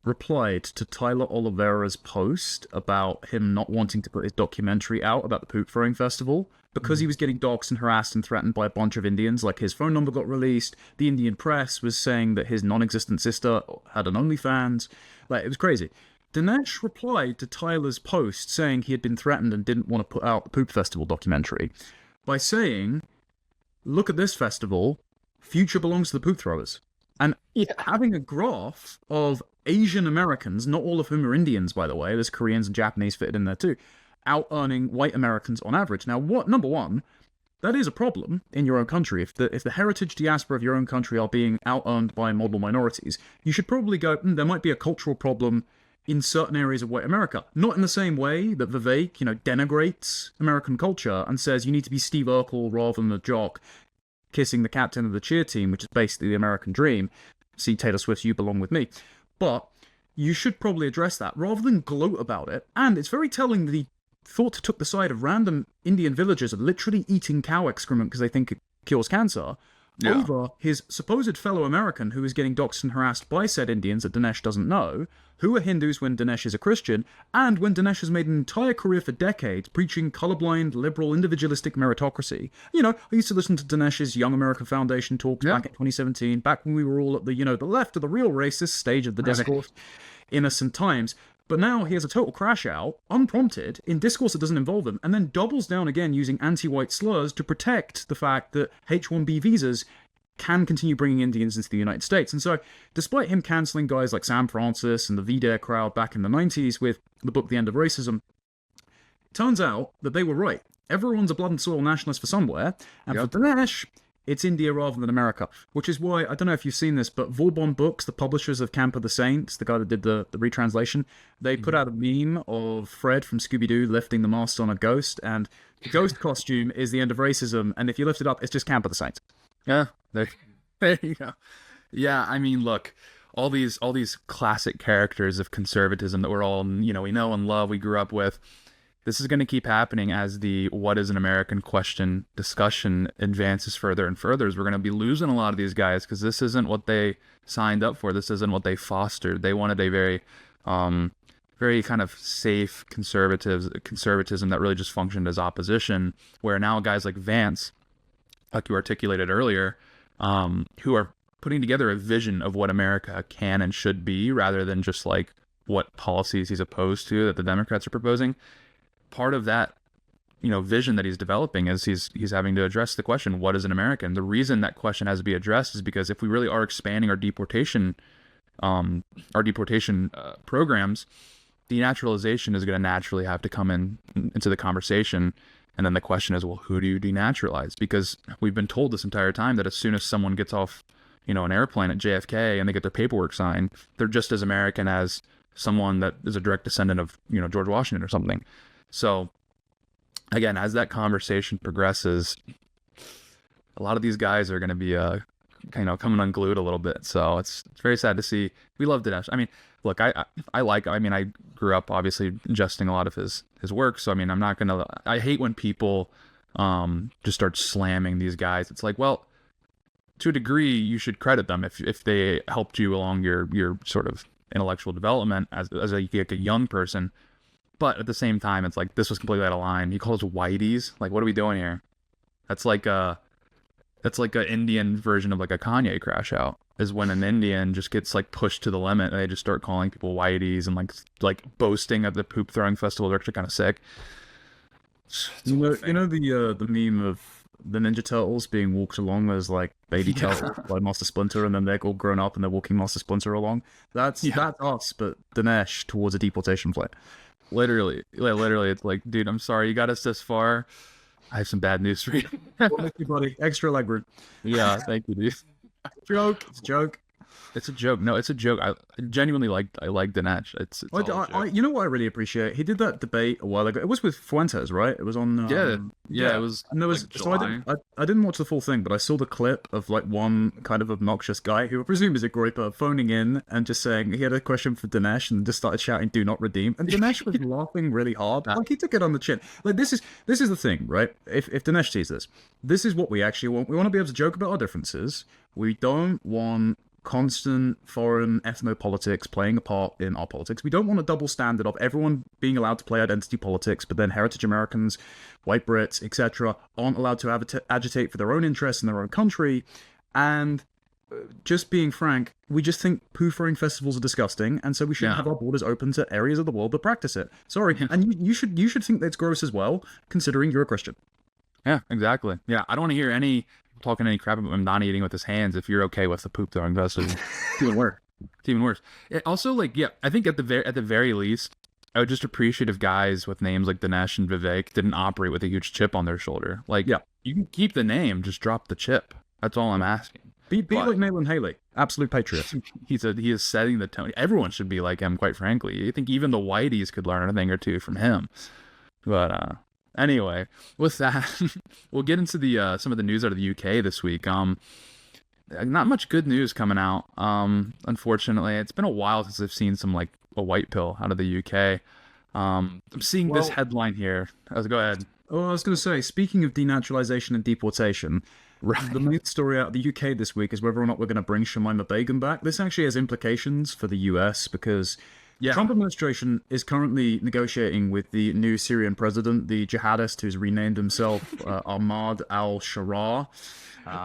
replied to Tyler Oliveira's post about him not wanting to put his documentary out about the poop throwing festival because he was getting doxxed and harassed and threatened by a bunch of Indians. Like, his phone number got released. The Indian press was saying that his non-existent sister had an OnlyFans. Like, it was crazy. Dinesh replied to Tyler's post saying he had been threatened and didn't want to put out the poop festival documentary by saying, "Look at this festival. Future belongs to the poop throwers." And having a graph of Asian Americans, not all of whom are Indians, by the way, there's Koreans and Japanese fitted in there too, out-earning white Americans on average. Now, number one, that is a problem in your own country. If the heritage diaspora of your own country are being out-earned by model minorities, you should probably go, there might be a cultural problem in certain areas of white America. Not in the same way that Vivek, denigrates American culture and says you need to be Steve Urkel rather than a jock kissing the captain of the cheer team, which is basically the American dream. See Taylor Swift's You Belong With Me. But you should probably address that rather than gloat about it. And it's very telling that he thought to took the side of random Indian villagers of literally eating cow excrement because they think it cures cancer over his supposed fellow American who is getting doxxed and harassed by said Indians that Dinesh doesn't know, who are Hindus when Dinesh is a Christian, and when Dinesh has made an entire career for decades preaching colorblind, liberal, individualistic meritocracy. I used to listen to Dinesh's Young American Foundation talks back in 2017, back when we were all at the, the left of the real racist stage of the discourse, innocent times. But now he has a total crash out, unprompted, in discourse that doesn't involve him, and then doubles down again using anti-white slurs to protect the fact that H1-B visas can continue bringing Indians into the United States. And so, despite him cancelling guys like Sam Francis and the V-Dare crowd back in the 90s with the book The End of Racism, it turns out that they were right. Everyone's a blood and soil nationalist for somewhere, and for Dinesh, it's India rather than America, which is why, I don't know if you've seen this, but Vauban Books, the publishers of Camp of the Saints, the guy that did the retranslation, they put out a meme of Fred from Scooby-Doo lifting the mask on a ghost, and the ghost costume is The End of Racism, and if you lift it up, it's just Camp of the Saints. Yeah, there you go. Yeah, I mean, look, all these classic characters of conservatism that we're all, we know and love, we grew up with. This is going to keep happening as the what is an American question discussion advances further and further. We're going to be losing a lot of these guys because this isn't what they signed up for. This isn't what they fostered. They wanted a very kind of safe conservatism that really just functioned as opposition, where now guys like Vance, like you articulated earlier, who are putting together a vision of what America can and should be rather than just like what policies he's opposed to that the Democrats are proposing. Part of that, vision that he's developing is he's having to address the question, what is an American? The reason that question has to be addressed is because if we really are expanding our deportation programs, denaturalization is going to naturally have to come into the conversation. And then the question is, well, who do you denaturalize? Because we've been told this entire time that as soon as someone gets off, an airplane at JFK and they get their paperwork signed, they're just as American as someone that is a direct descendant of, George Washington or something. So, again, as that conversation progresses, a lot of these guys are going to be, coming unglued a little bit. So it's very sad to see. We love Dinesh. I mean, look, I grew up obviously ingesting a lot of his work. So, I mean, I hate when people just start slamming these guys. It's like, well, to a degree, you should credit them if they helped you along your sort of intellectual development as a young person. But at the same time, it's like, this was completely out of line. He calls us whiteys. Like, what are we doing here? That's like an Indian version of like a Kanye crash out, is when an Indian just gets like pushed to the limit and they just start calling people whiteys and like boasting at the poop throwing festival. They're actually kind of sick. You know the meme of the Ninja Turtles being walked along as like baby turtles by Master Splinter, and then they're all grown up and they're walking Master Splinter along. That's us, but Dinesh towards a deportation flight. Literally, it's like, dude, I'm sorry you got us this far. I have some bad news for you. Thank you, buddy. Extra leg room. Yeah, thank you, dude. Joke. It's a joke. It's a joke. No, it's a joke. I genuinely like Dinesh. It's you know what I really appreciate? He did that debate a while ago. It was with Fuentes, right? It was on. Yeah. It was. And there was. So I didn't watch the full thing, but I saw the clip of like one kind of obnoxious guy who I presume is a groiper phoning in and just saying he had a question for Dinesh and just started shouting, "Do not redeem." And Dinesh was laughing really hard. Like he took it on the chin. Like this is the thing, right? If Dinesh sees this is what we actually want. We want to be able to joke about our differences. We don't want constant foreign ethnopolitics playing a part in our politics. We don't want a double standard of everyone being allowed to play identity politics, but then heritage Americans, white Brits, etc., aren't allowed to agitate for their own interests in their own country. And just being frank, we just think poo-throwing festivals are disgusting, and so we shouldn't have our borders open to areas of the world that practice it. Sorry, and you should think that's gross as well, considering you're a Christian. Yeah, exactly. Yeah, I don't want to hear any talking any crap about him not eating with his hands if you're okay with the poop throwing festival. It's even worse. It's even worse. It also, like, I think at the very least, I would just appreciate if guys with names like Dinesh and Vivek didn't operate with a huge chip on their shoulder. Like, you can keep the name, just drop the chip. That's all I'm asking. Be like Nayland Haley, absolute patriot. He is setting the tone. Everyone should be like him, quite frankly. I think even the whiteys could learn a thing or two from him. But anyway, with that, we'll get into the some of the news out of the UK this week. Not much good news coming out. Unfortunately, it's been a while since I've seen some like a white pill out of the UK. I'm seeing this headline here. Go ahead. Oh, I was going to say, speaking of denaturalization and deportation, the main story out of the UK this week is whether or not we're going to bring Shamima Begum back. This actually has implications for the US because the Trump administration is currently negotiating with the new Syrian president, the jihadist who's renamed himself Ahmad al-Sharaa.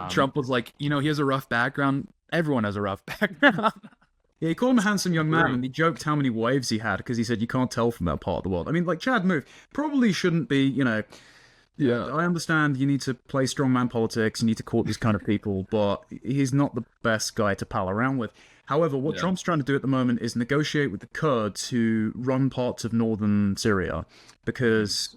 Trump was like, he has a rough background. Everyone has a rough background. Yeah, he called him a handsome young man, and he joked how many waves he had because he said you can't tell from that part of the world. I mean, like Chad Move probably shouldn't be, Yeah. I understand you need to play strongman politics, you need to court these kind of people, but he's not the best guy to pal around with. However, what Trump's trying to do at the moment is negotiate with the Kurds who run parts of northern Syria, because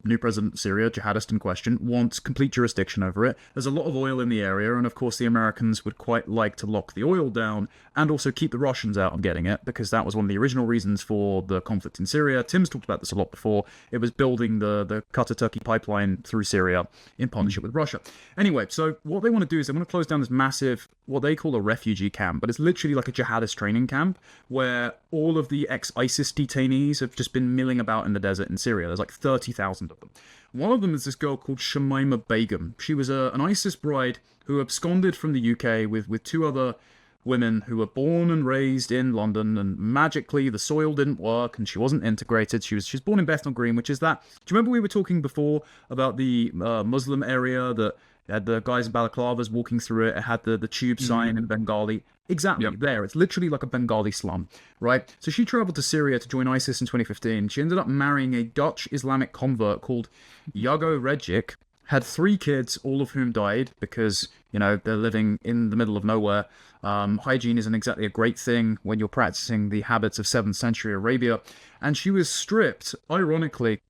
new president of Syria, jihadist in question, wants complete jurisdiction over it. There's a lot of oil in the area, and of course the Americans would quite like to lock the oil down and also keep the Russians out of getting it, because that was one of the original reasons for the conflict in Syria. Tim's talked about this a lot before. It was building the Qatar-Turkey pipeline through Syria in partnership with Russia. Anyway, so what they want to do is they want to close down this massive, what they call a refugee camp, but it's literally like a jihadist training camp where all of the ex-ISIS detainees have just been milling about in the desert in Syria. There's like 30,000 of them. One of them is this girl called Shamima Begum. She was an ISIS bride who absconded from the UK with two other women who were born and raised in London, and magically the soil didn't work and she wasn't integrated. She was born in Bethnal Green, which is that. Do you remember we were talking before about the Muslim area that had the guys in balaclavas walking through it? It had the tube sign in Bengali. Exactly, there. It's literally like a Bengali slum, right? So she traveled to Syria to join ISIS in 2015. She ended up marrying a Dutch Islamic convert called Yago Regic, had 3 kids, all of whom died because, they're living in the middle of nowhere. Hygiene isn't exactly a great thing when you're practicing the habits of 7th century Arabia. And she was stripped, ironically,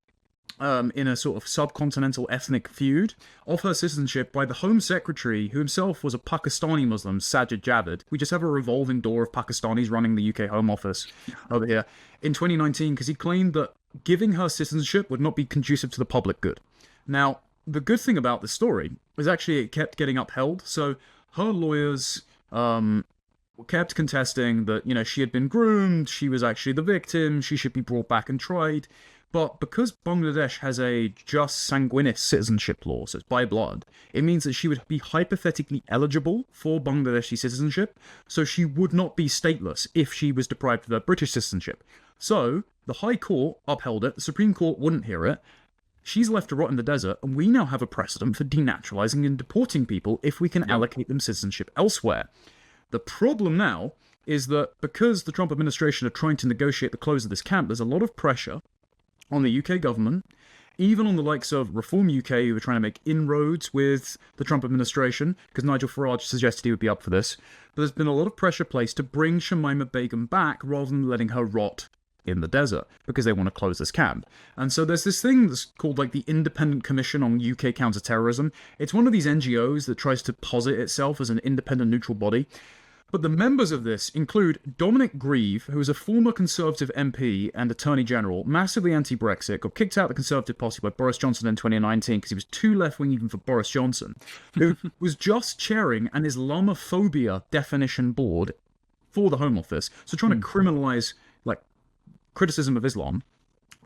in a sort of subcontinental ethnic feud, of her citizenship by the Home Secretary, who himself was a Pakistani Muslim, Sajid Javid. We just have a revolving door of Pakistanis running the UK Home Office over here, in 2019, because he claimed that giving her citizenship would not be conducive to the public good. Now, the good thing about this story is actually it kept getting upheld. So her lawyers kept contesting that, she had been groomed, she was actually the victim, she should be brought back and tried. But because Bangladesh has a just sanguinis citizenship law, so it's by blood, it means that she would be hypothetically eligible for Bangladeshi citizenship, so she would not be stateless if she was deprived of her British citizenship. So the High Court upheld it, the Supreme Court wouldn't hear it. She's left to rot in the desert, and we now have a precedent for denaturalizing and deporting people if we can allocate them citizenship elsewhere. The problem now is that because the Trump administration are trying to negotiate the close of this camp, there's a lot of pressure on the UK government, even on the likes of Reform UK, who are trying to make inroads with the Trump administration, because Nigel Farage suggested he would be up for this. But there's been a lot of pressure placed to bring Shamima Begum back rather than letting her rot in the desert, because they want to close this camp. And so there's this thing that's called like the Independent Commission on UK Counterterrorism. It's one of these NGOs that tries to posit itself as an independent, neutral body. But the members of this include Dominic Grieve, who is a former Conservative MP and Attorney General, massively anti-Brexit, got kicked out of the Conservative Party by Boris Johnson in 2019 because he was too left-wing even for Boris Johnson, who was just chairing an Islamophobia definition board for the Home Office, so trying to criminalise criticism of Islam.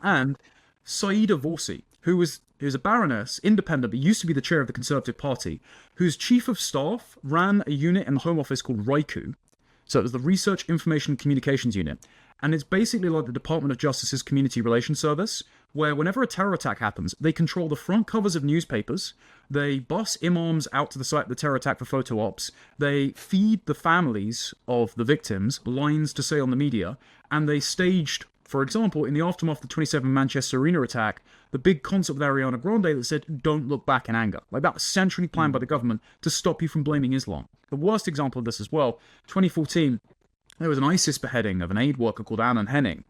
And Saida Vorsi, who's a baroness, independent, but used to be the chair of the Conservative Party, whose chief of staff ran a unit in the Home Office called RICU. So it was the Research Information and Communications Unit. And it's basically like the Department of Justice's Community Relations Service, where whenever a terror attack happens, they control the front covers of newspapers, they bus imams out to the site of the terror attack for photo ops, they feed the families of the victims lines to say on the media, and they staged, for example, in the aftermath of the 27 Manchester Arena attack, the big concert with Ariana Grande that said, "Don't look back in anger." Like, that was centrally planned by the government to stop you from blaming Islam. The worst example of this as well, 2014, there was an ISIS beheading of an aid worker called Annan Henning,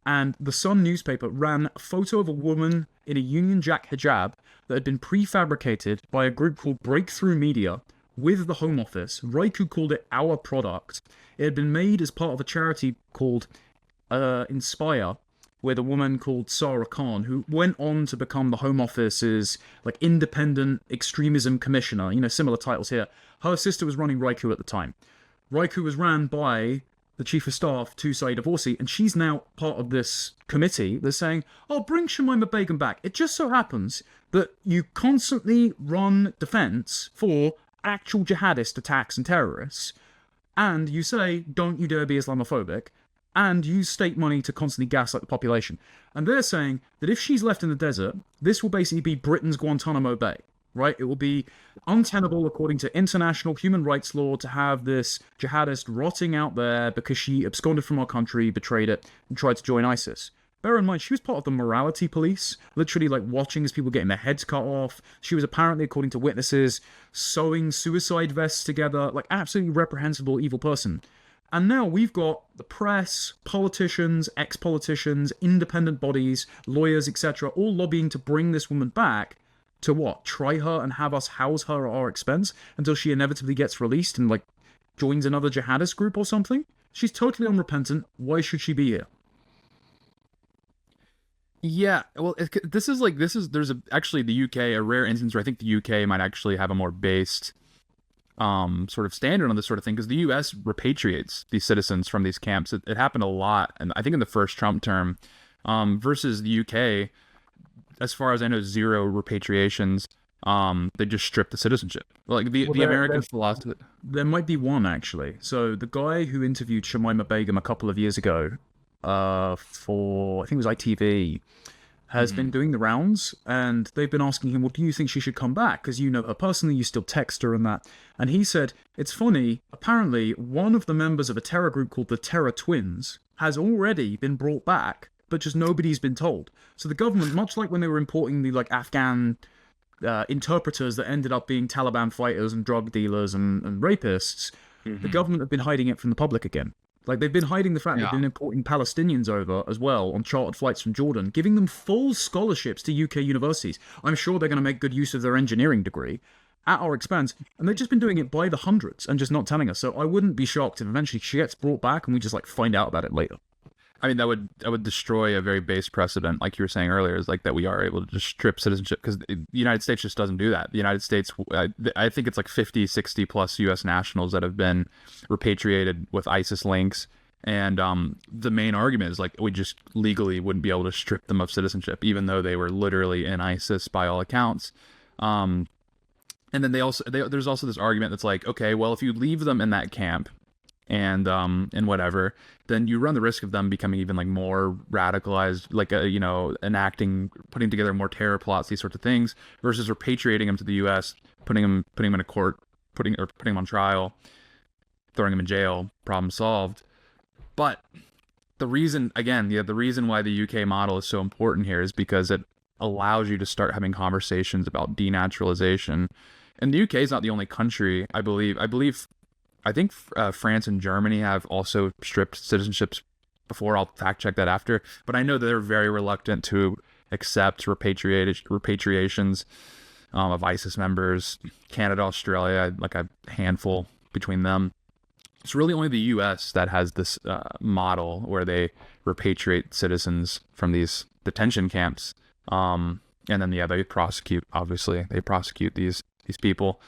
and the Sun newspaper ran a photo of a woman in a Union Jack hijab that had been prefabricated by a group called Breakthrough Media with the Home Office. Raiku called it Our Product. It had been made as part of a charity called Inspire, with a woman called Sarah Khan, who went on to become the Home Office's independent extremism commissioner, similar titles here. Her sister was running Raiku at the time. Raiku was ran by the chief of staff to Saida Vorsi, and she's now part of this committee that's saying, "Oh, bring Shamima Begum back. It just so happens that you constantly run defense for actual jihadist attacks and terrorists, and you say, don't you dare be Islamophobic, and use state money to constantly gaslight the population." And they're saying that if she's left in the desert, this will basically be Britain's Guantanamo Bay. right? It will be untenable according to international human rights law to have this jihadist rotting out there because she absconded from our country, betrayed it, and tried to join ISIS. Bear in mind, she was part of the morality police, literally like watching as people getting their heads cut off. She was apparently, according to witnesses, sewing suicide vests together, like absolutely reprehensible, evil person. And now we've got the press, politicians, ex-politicians, independent bodies, lawyers, etc., all lobbying to bring this woman back to what? Try her and have us house her at our expense until she inevitably gets released and like joins another jihadist group or something? She's totally unrepentant. Why should she be here? Yeah, well, there's actually the UK, a rare instance where I think the UK might actually have a more based sort of standard on this sort of thing, because the US repatriates these citizens from these camps. It happened a lot, and I think in the first Trump term, versus the UK, as far as I know, zero repatriations. They just stripped the citizenship. Like the American philosophy. There might be one, actually. So the guy who interviewed Shamima Begum a couple of years ago, for I think it was ITV, has been doing the rounds, and they've been asking him, well, do you think she should come back? Because you know her personally, you still text her and that. And he said, it's funny, apparently one of the members of a terror group called the Terror Twins has already been brought back, but just nobody's been told. So the government, much like when they were importing the like Afghan interpreters that ended up being Taliban fighters and drug dealers and rapists, the government have been hiding it from the public again. Like, they've been hiding the fact they've been importing Palestinians over as well on chartered flights from Jordan, giving them full scholarships to UK universities. I'm sure they're going to make good use of their engineering degree at our expense, and they've just been doing it by the hundreds and just not telling us. So I wouldn't be shocked if eventually she gets brought back and we just, like, find out about it later. I mean, that would destroy a very base precedent, like you were saying earlier, is like that we are able to just strip citizenship, because the United States just doesn't do that. The United States, I think it's like 50, 60 plus U.S. nationals that have been repatriated with ISIS links. And the main argument is like we just legally wouldn't be able to strip them of citizenship, even though they were literally in ISIS by all accounts. And then there's also this argument that's like, okay, well, if you leave them in that camp and whatever, then you run the risk of them becoming even like more radicalized, like putting together more terror plots, these sorts of things, versus repatriating them to the U.S., putting them in a court, putting them on trial, throwing them in jail, problem solved. But the reason why the UK model is so important here is because it allows you to start having conversations about denaturalization. And the UK is not the only country, I think France and Germany have also stripped citizenships before. I'll fact check that after. But I know that they're very reluctant to accept repatriations of ISIS members. Canada, Australia, like a handful between them. It's really only the U.S. that has this model where they repatriate citizens from these detention camps. And then, they prosecute, obviously. They prosecute these people.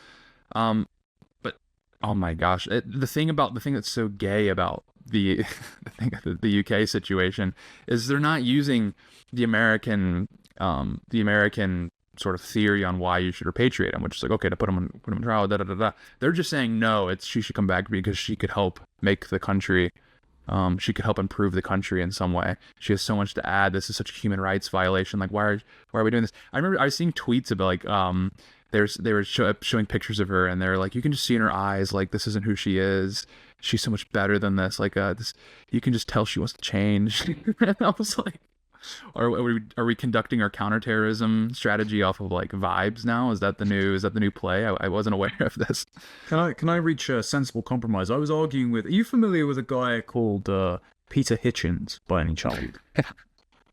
But, oh my gosh. The thing that's so gay about the UK situation is they're not using the American sort of theory on why you should repatriate them, which is like, okay, to put them in trial, They're just saying, no, she should come back because she could help make the country, she could help improve the country in some way. She has so much to add. This is such a human rights violation. Like, why are we doing this? I remember I was seeing tweets about like, they were showing pictures of her, and they're like, you can just see in her eyes, like, this isn't who she is. She's so much better than this. Like, this, you can just tell she wants to change. And I was like, are we conducting our counterterrorism strategy off of like vibes now? Is that the new play? I wasn't aware of this. Can I reach a sensible compromise? I was arguing with. Are you familiar with a guy called Peter Hitchens by any chance?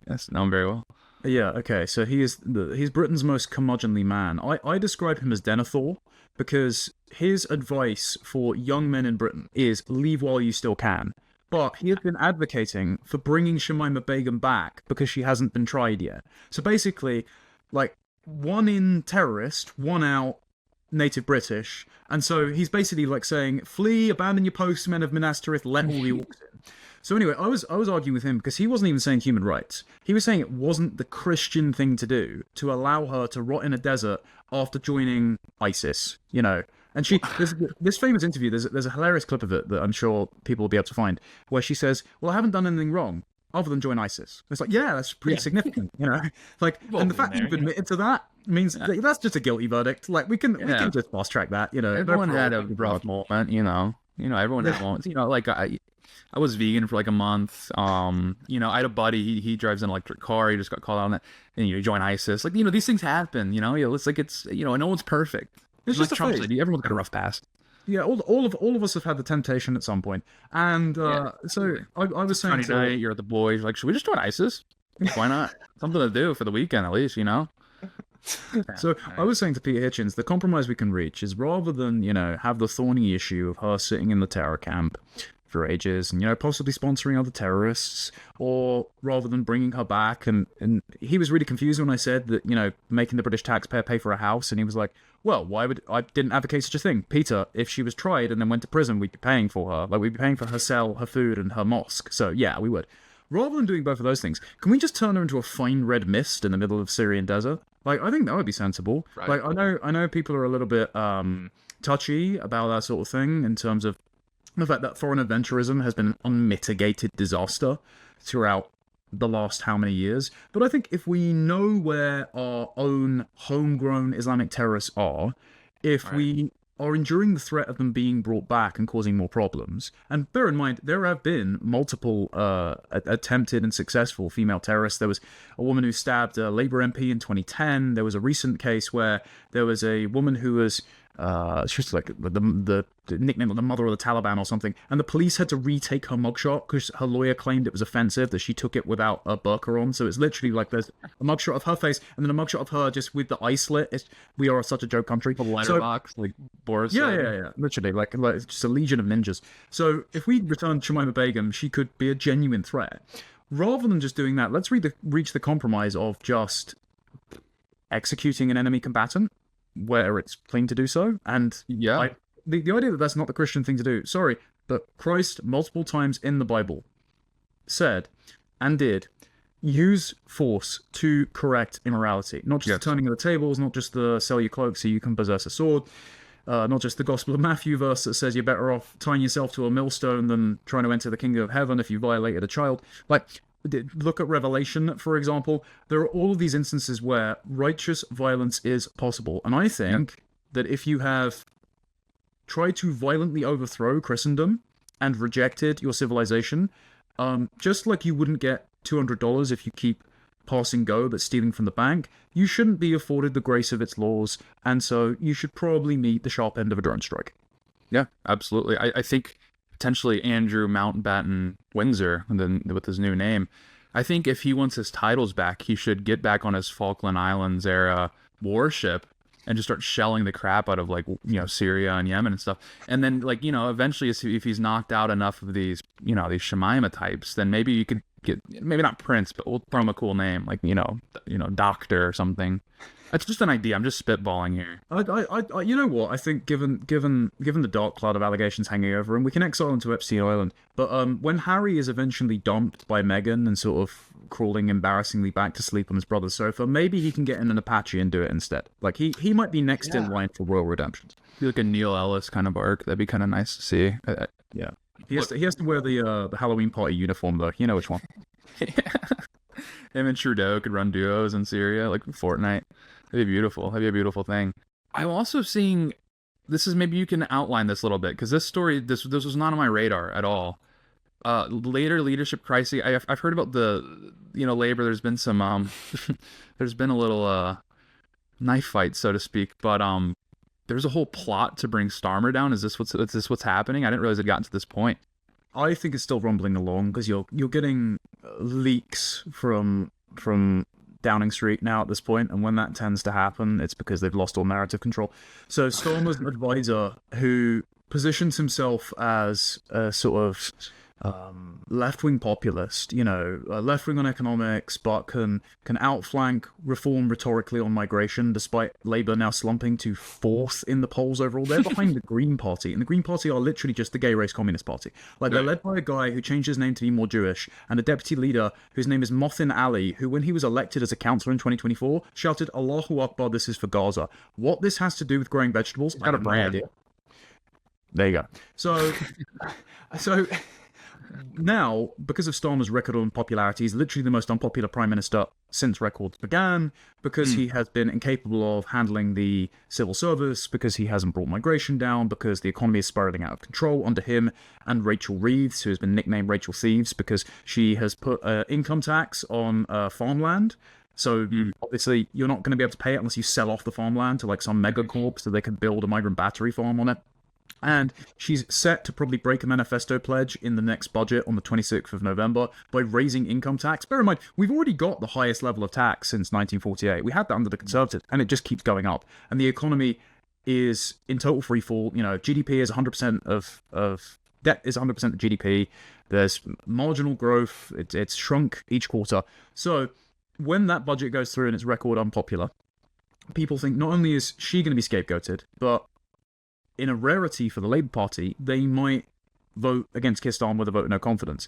Yes, know him very well. Yeah. Okay. So he's Britain's most curmudgeonly man. I describe him as Denethor because his advice for young men in Britain is leave while you still can. But he has been advocating for bringing Shamima Begum back because she hasn't been tried yet. So basically, like, one in terrorist, one out native British. And so he's basically like saying, flee, abandon your posts, men of Minas Tirith, let all the orcs in. So anyway, I was arguing with him because he wasn't even saying human rights. He was saying it wasn't the Christian thing to do to allow her to rot in a desert after joining ISIS, you know. And there's this famous interview, there's a hilarious clip of it that I'm sure people will be able to find, where she says, well, I haven't done anything wrong. other than join ISIS. It's like, yeah, that's pretty significant, you know. Like, Well, and the fact that you've admitted to that means that's just a guilty verdict. Like, we can just fast track that, you know. Everyone had a rough moment, you know. Everyone had moments. You know, like I was vegan for like a month. You know, I had a buddy. He drives an electric car. He just got called out on that, and you join ISIS. Like, you know, these things happen. You know, it's like you know, no one's perfect. It's just like Trump said, everyone's got a rough past. Yeah, all of us have had the temptation at some point, and so I was saying, Friday night, you're at the boys. Like, should we just join ISIS? Why not? Something to do for the weekend, at least, you know. So I was saying to Peter Hitchens, the compromise we can reach is rather than, you know, have the thorny issue of her sitting in the terror camp for ages and, you know, possibly sponsoring other terrorists, or rather than bringing her back. And he was really confused when I said that, you know, making the British taxpayer pay for a house. And he was like, well, why would I didn't advocate such a thing? Peter, if she was tried and then went to prison, we'd be paying for her. Like, we'd be paying for her cell, her food, and her mosque. So yeah, we would. Rather than doing both of those things, can we just turn her into a fine red mist in the middle of Syrian desert? Like, I think that would be sensible. Right. Like, I know people are a little bit touchy about that sort of thing in terms of the fact that foreign adventurism has been an unmitigated disaster throughout the last how many years. But I think if we know where our own homegrown Islamic terrorists are, if we are enduring the threat of them being brought back and causing more problems. And bear in mind, there have been multiple attempted and successful female terrorists. There was a woman who stabbed a Labour MP in 2010. There was a recent case where there was a woman who was she was like the nickname of the mother of the Taliban or something, and the police had to retake her mugshot because her lawyer claimed it was offensive that she took it without a burqa on. So it's literally like there's a mugshot of her face and then a mugshot of her just with the eye slit. We are such a joke country. The letterbox, like Boris. Yeah. Literally, like it's just a legion of ninjas. So if we return Shamima Begum, she could be a genuine threat. Rather than just doing that, let's reach the compromise of just executing an enemy combatant where it's clean to do so. And the idea that that's not the Christian thing to do, sorry, but Christ multiple times in the Bible said and did use force to correct immorality. Not just the turning of the tables, not just the sell your cloak so you can possess a sword, not just the Gospel of Matthew verse that says you're better off tying yourself to a millstone than trying to enter the kingdom of heaven if you violated a child. Like, look at Revelation, for example. There are all of these instances where righteous violence is possible. And I think that if you have tried to violently overthrow Christendom and rejected your civilization, just like you wouldn't get $200 if you keep passing go but stealing from the bank, you shouldn't be afforded the grace of its laws, and so you should probably meet the sharp end of a drone strike. Yeah, absolutely. I think potentially Andrew Mountbatten Windsor, with his new name, I think if he wants his titles back, he should get back on his Falkland Islands era warship and just start shelling the crap out of, like, you know, Syria and Yemen and stuff. And then, like, you know, eventually if he's knocked out enough of these, you know, these Shamima types, then maybe you could get, maybe not Prince, but we'll throw him a cool name, like, you know, Doctor or something. It's just an idea. I'm just spitballing here. I you know what? I think given the dark cloud of allegations hanging over him, we can exile him to Epstein Island. But when Harry is eventually dumped by Meghan and sort of crawling embarrassingly back to sleep on his brother's sofa, maybe he can get in an Apache and do it instead. Like, he might be next in line for royal redemption. Be like a Neil Ellis kind of arc. That'd be kind of nice to see. Yeah. He has to wear the Halloween party uniform though. You know which one. Him and Trudeau could run duos in Syria, like Fortnite. That'd be beautiful. That'd be a beautiful thing. I'm also seeing, this is, maybe you can outline this a little bit, because this story, this was not on my radar at all. Later leadership crisis. I've heard about the, you know, Labor. There's been some, there's been a little knife fight, so to speak. But there's a whole plot to bring Starmer down. Is this what's happening? I didn't realize it gotten to this point. I think it's still rumbling along because you're getting leaks from Downing Street now at this point, and when that tends to happen, it's because they've lost all narrative control. So Stormer's an advisor who positions himself as a sort of left-wing populist, you know, left-wing on economics, but can outflank reform rhetorically on migration, despite Labour now slumping to 4th in the polls overall. They're behind the Green Party, and the Green Party are literally just the gay race communist party. Like, they're led by a guy who changed his name to be more Jewish, and a deputy leader whose name is Mothin Ali, who, when he was elected as a councillor in 2024, shouted, "Allahu Akbar, this is for Gaza." What this has to do with growing vegetables, I have no idea. There you go. So Now, because of Starmer's record on popularity, he's literally the most unpopular prime minister since records began, because he has been incapable of handling the civil service, because he hasn't brought migration down, because the economy is spiraling out of control under him and Rachel Reeves, who has been nicknamed Rachel Thieves because she has put income tax on farmland. So obviously you're not going to be able to pay it unless you sell off the farmland to like some mega corp so they can build a migrant battery farm on it. And she's set to probably break a manifesto pledge in the next budget on the 26th of November by raising income tax. Bear in mind, we've already got the highest level of tax since 1948. We had that under the Conservatives, and it just keeps going up. And the economy is in total free fall. You know, GDP is 100% of debt is 100% of GDP. There's marginal growth. It's shrunk each quarter. So when that budget goes through and it's record unpopular, people think not only is she going to be scapegoated, but in a rarity for the Labour Party, they might vote against Keir Starmer with a vote of no confidence.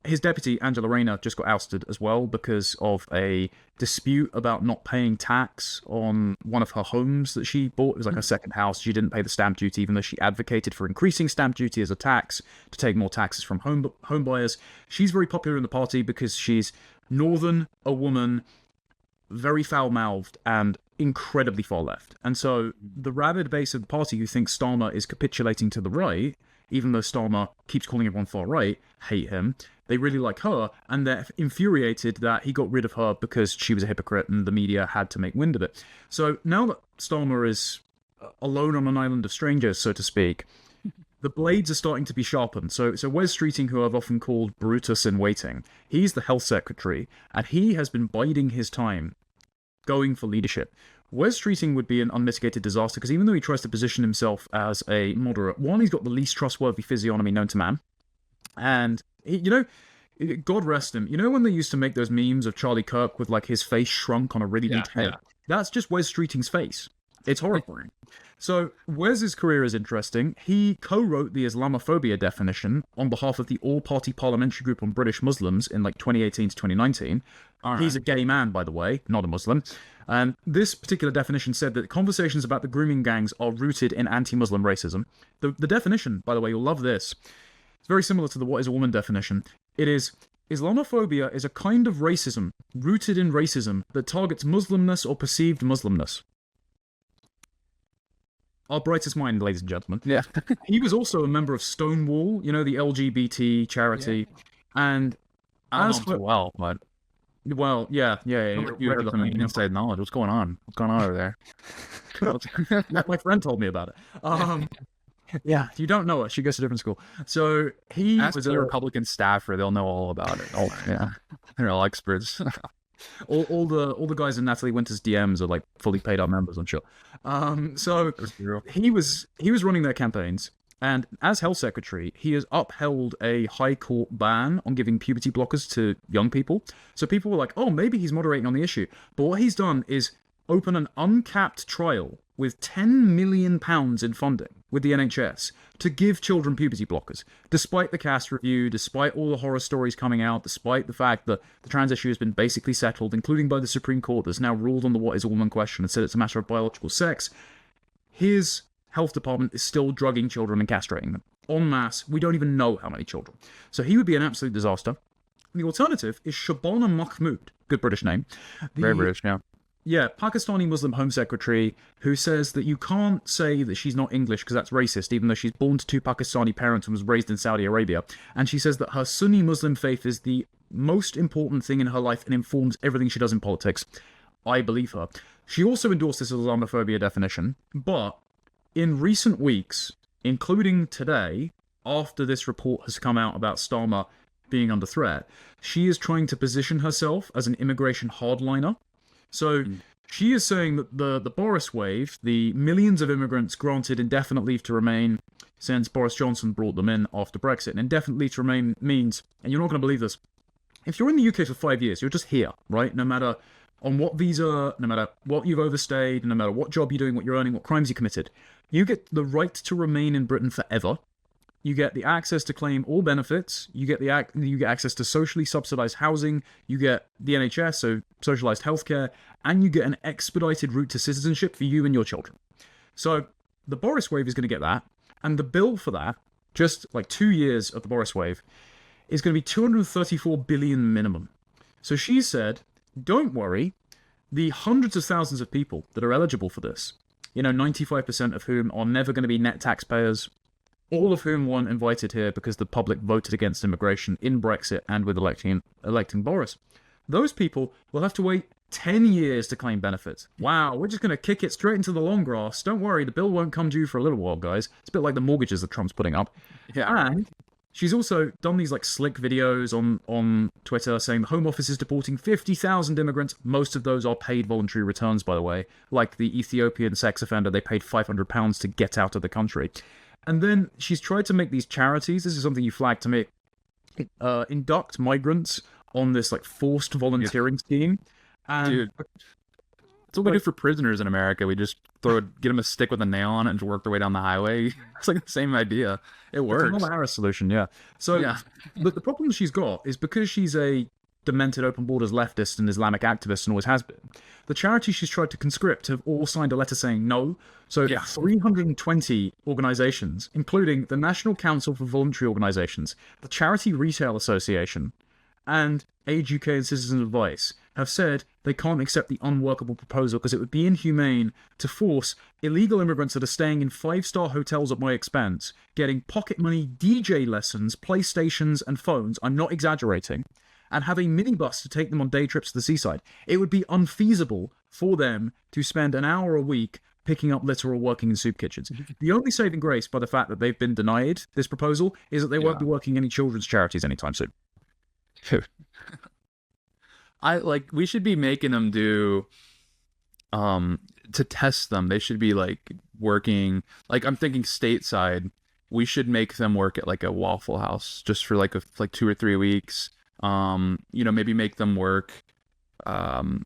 His deputy, Angela Rayner, just got ousted as well because of a dispute about not paying tax on one of her homes that she bought. It was like her second house. She didn't pay the stamp duty, even though she advocated for increasing stamp duty as a tax to take more taxes from home buyers. She's very popular in the party because she's northern, a woman, very foul-mouthed, and incredibly far left. And so the rabid base of the party who thinks Starmer is capitulating to the right, even though Starmer keeps calling everyone far right, hate him. They really like her, and they're infuriated that he got rid of her because she was a hypocrite and the media had to make wind of it. So now that Starmer is alone on an island of strangers, so to speak, the blades are starting to be sharpened. So Wes Streeting, who I've often called Brutus in waiting, he's the health secretary, and he has been biding his time going for leadership. Wes Streeting would be an unmitigated disaster because even though he tries to position himself as a moderate, one, he's got the least trustworthy physiognomy known to man. And, God rest him. You know when they used to make those memes of Charlie Kirk with like his face shrunk on a really big head? Yeah. That's just Wes Streeting's face. It's horrifying. So Wes's career is interesting. He co-wrote the Islamophobia definition on behalf of the All-Party Parliamentary Group on British Muslims in like 2018 to 2019. Right. He's a gay man, by the way, not a Muslim. And this particular definition said that conversations about the grooming gangs are rooted in anti-Muslim racism. The definition, by the way, you'll love this. It's very similar to the what is a woman definition. It is, Islamophobia is a kind of racism rooted in racism that targets Muslimness or perceived Muslimness. Our brightest mind, ladies and gentlemen. Yeah. He was also a member of Stonewall, you know, the LGBT charity. Yeah. And I don't know well, but... Well, yeah. You heard some inside knowledge. What's going on? What's going on over there? My friend told me about it. Yeah, you don't know it. She goes to a different school. So he was a Republican staffer. They'll know all about it. Oh, yeah. They're all experts. all the guys in Natalie Winter's DMs are like fully paid up members, I'm sure. So he was running their campaigns, and as health secretary, he has upheld a high court ban on giving puberty blockers to young people. So people were like, oh, maybe he's moderating on the issue. But what he's done is open an uncapped trial with £10 million in funding with the NHS to give children puberty blockers, despite the cast review, despite all the horror stories coming out, despite the fact that the trans issue has been basically settled, including by the Supreme Court that's now ruled on the what is a woman question and said it's a matter of biological sex. His health department is still drugging children and castrating them en masse. We don't even know how many children. So he would be an absolute disaster. The alternative is Shabana Mahmood, good British name. Very British, yeah. Yeah, Pakistani Muslim Home Secretary who says that you can't say that she's not English because that's racist, even though she's born to two Pakistani parents and was raised in Saudi Arabia. And she says that her Sunni Muslim faith is the most important thing in her life and informs everything she does in politics. I believe her. She also endorsed this Islamophobia definition, but in recent weeks, including today, after this report has come out about Starmer being under threat, she is trying to position herself as an immigration hardliner. So she is saying that the Boris wave, the millions of immigrants granted indefinite leave to remain since Boris Johnson brought them in after Brexit, and indefinite leave to remain means, and you're not going to believe this, if you're in the UK for 5 years, you're just here, right? No matter on what visa, no matter what you've overstayed, no matter what job you're doing, what you're earning, what crimes you committed, you get the right to remain in Britain forever. You get the access to claim all benefits. You get access to socially subsidised housing. You get the NHS, so socialised healthcare, and you get an expedited route to citizenship for you and your children. So the Boris wave is going to get that, and the bill for that, just like 2 years of the Boris wave, is going to be 234 billion minimum. So she said, don't worry, the hundreds of thousands of people that are eligible for this, 95% of whom are never going to be net taxpayers, all of whom weren't invited here because the public voted against immigration in Brexit and with electing Boris. Those people will have to wait 10 years to claim benefits. Wow, we're just going to kick it straight into the long grass. Don't worry, the bill won't come due for a little while, guys. It's a bit like the mortgages that Trump's putting up. Yeah. And she's also done these slick videos on Twitter saying the Home Office is deporting 50,000 immigrants. Most of those are paid voluntary returns, by the way. Like the Ethiopian sex offender, they paid £500 to get out of the country. And then she's tried to make these charities, this is something you flagged to me, induct migrants on this forced volunteering scheme. And, dude, that's what we do for prisoners in America. We just get them a stick with a nail on it and work their way down the highway. It's the same idea. It works. It's a Kamala Harris solution, yeah. So, yeah. But the problem she's got is because she's a demented open borders leftist and Islamic activist and always has been, the charities she's tried to conscript have all signed a letter saying no. So 320 organizations, including the National Council for Voluntary Organizations, the Charity Retail Association, and Age UK and Citizen Advice, have said they can't accept the unworkable proposal because it would be inhumane to force illegal immigrants that are staying in 5-star hotels at my expense, getting pocket money DJ lessons, PlayStations, and phones, I'm not exaggerating, and have a minibus to take them on day trips to the seaside. It would be unfeasible for them to spend an hour a week picking up litter or working in soup kitchens. The only saving grace by the fact that they've been denied this proposal is that they won't be working any children's charities anytime soon. We should be making them do to test them. They should be working, I'm thinking stateside, we should make them work at a Waffle House just for 2 or 3 weeks. Maybe make them work in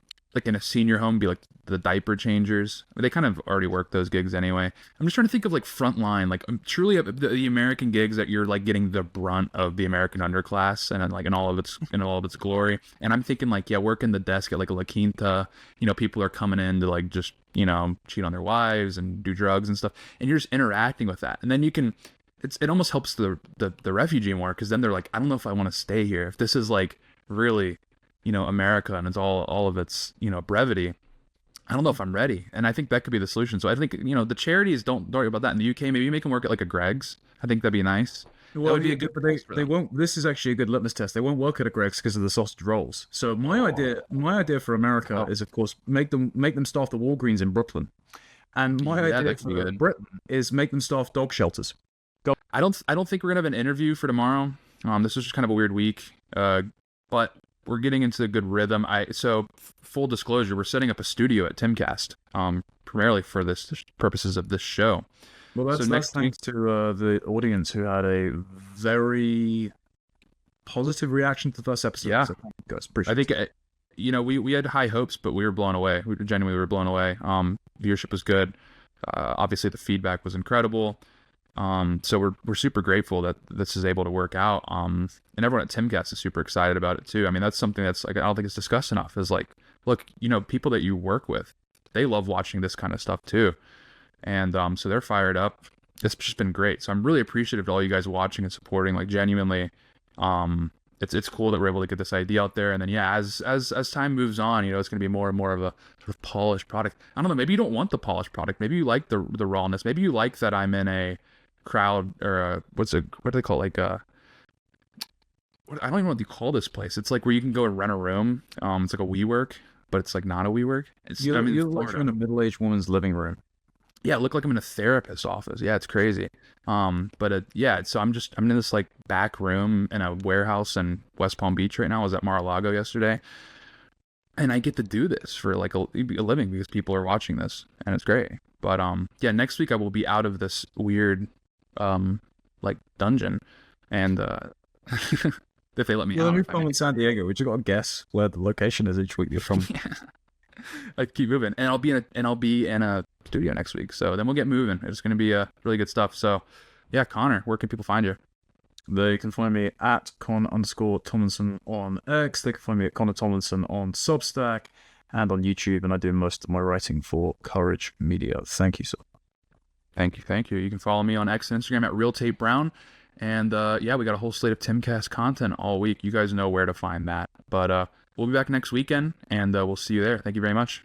a senior home, be the diaper changers. They kind of already work those gigs anyway. I'm just trying to think of frontline, truly the American gigs that you're getting the brunt of the American underclass and in all of its glory. And I'm thinking working the desk at a La Quinta. People are coming in to just cheat on their wives and do drugs and stuff, and you're just interacting with that, and then you can. It almost helps the refugee more, because then they're I don't know if I want to stay here. If this is really, America and it's all of its, brevity, I don't know if I'm ready. And I think that could be the solution. So I think, the charities, don't worry about that. In the UK, maybe make them work at a Greg's. I think that'd be nice. Well, that would be a good. They won't. This is actually a good litmus test. They won't work at a Greg's because of the sausage rolls. So my idea for America is, of course, make them staff the Walgreens in Brooklyn, and my idea for Britain is make them staff dog shelters. I don't think we're gonna have an interview for tomorrow. This was just kind of a weird week, but we're getting into a good rhythm. So full disclosure, we're setting up a studio at Timcast, primarily for this purposes of this show. Well, that's thanks to the audience who had a very positive reaction to the first episode. Yeah, so guys, appreciate it. We had high hopes, but we were blown away. We genuinely were blown away. Viewership was good. Obviously, the feedback was incredible. So we're super grateful that this is able to work out. And everyone at Timcast is super excited about it too. I mean, that's something that's I don't think it's discussed enough, is look, people that you work with, they love watching this kind of stuff too. And, so they're fired up. It's just been great. So I'm really appreciative to all you guys watching and supporting, genuinely. It's cool that we're able to get this idea out there. And then, as time moves on, it's going to be more and more of a sort of polished product. I don't know. Maybe you don't want the polished product. Maybe you like the rawness. Maybe you like that I'm in a crowd, or what do they call it? I don't even know what you call this place. It's where you can go and rent a room. It's like a WeWork, but it's not a WeWork. You look in a middle-aged woman's living room. Yeah, it looked like I'm in a therapist's office. Yeah, it's crazy. So I'm in this back room in a warehouse in West Palm Beach right now. I was at Mar-a-Lago yesterday, and I get to do this for a living because people are watching this, and it's great. But next week I will be out of this weird dungeon, and if they let me out. You're from in San Diego. We just got to guess where the location is each week you're from. I keep moving, and I'll be in a studio next week. So then we'll get moving. It's going to be really good stuff. So yeah, Connor, where can people find you? They can find me at Con_Tomlinson on X. They can find me at Connor Tomlinson on Substack and on YouTube. And I do most of my writing for Courage Media. Thank you, sir. Thank you. You can follow me on X and Instagram at Tate Brown. And yeah, we got a whole slate of Timcast content all week. You guys know where to find that. But we'll be back next weekend, and we'll see you there. Thank you very much.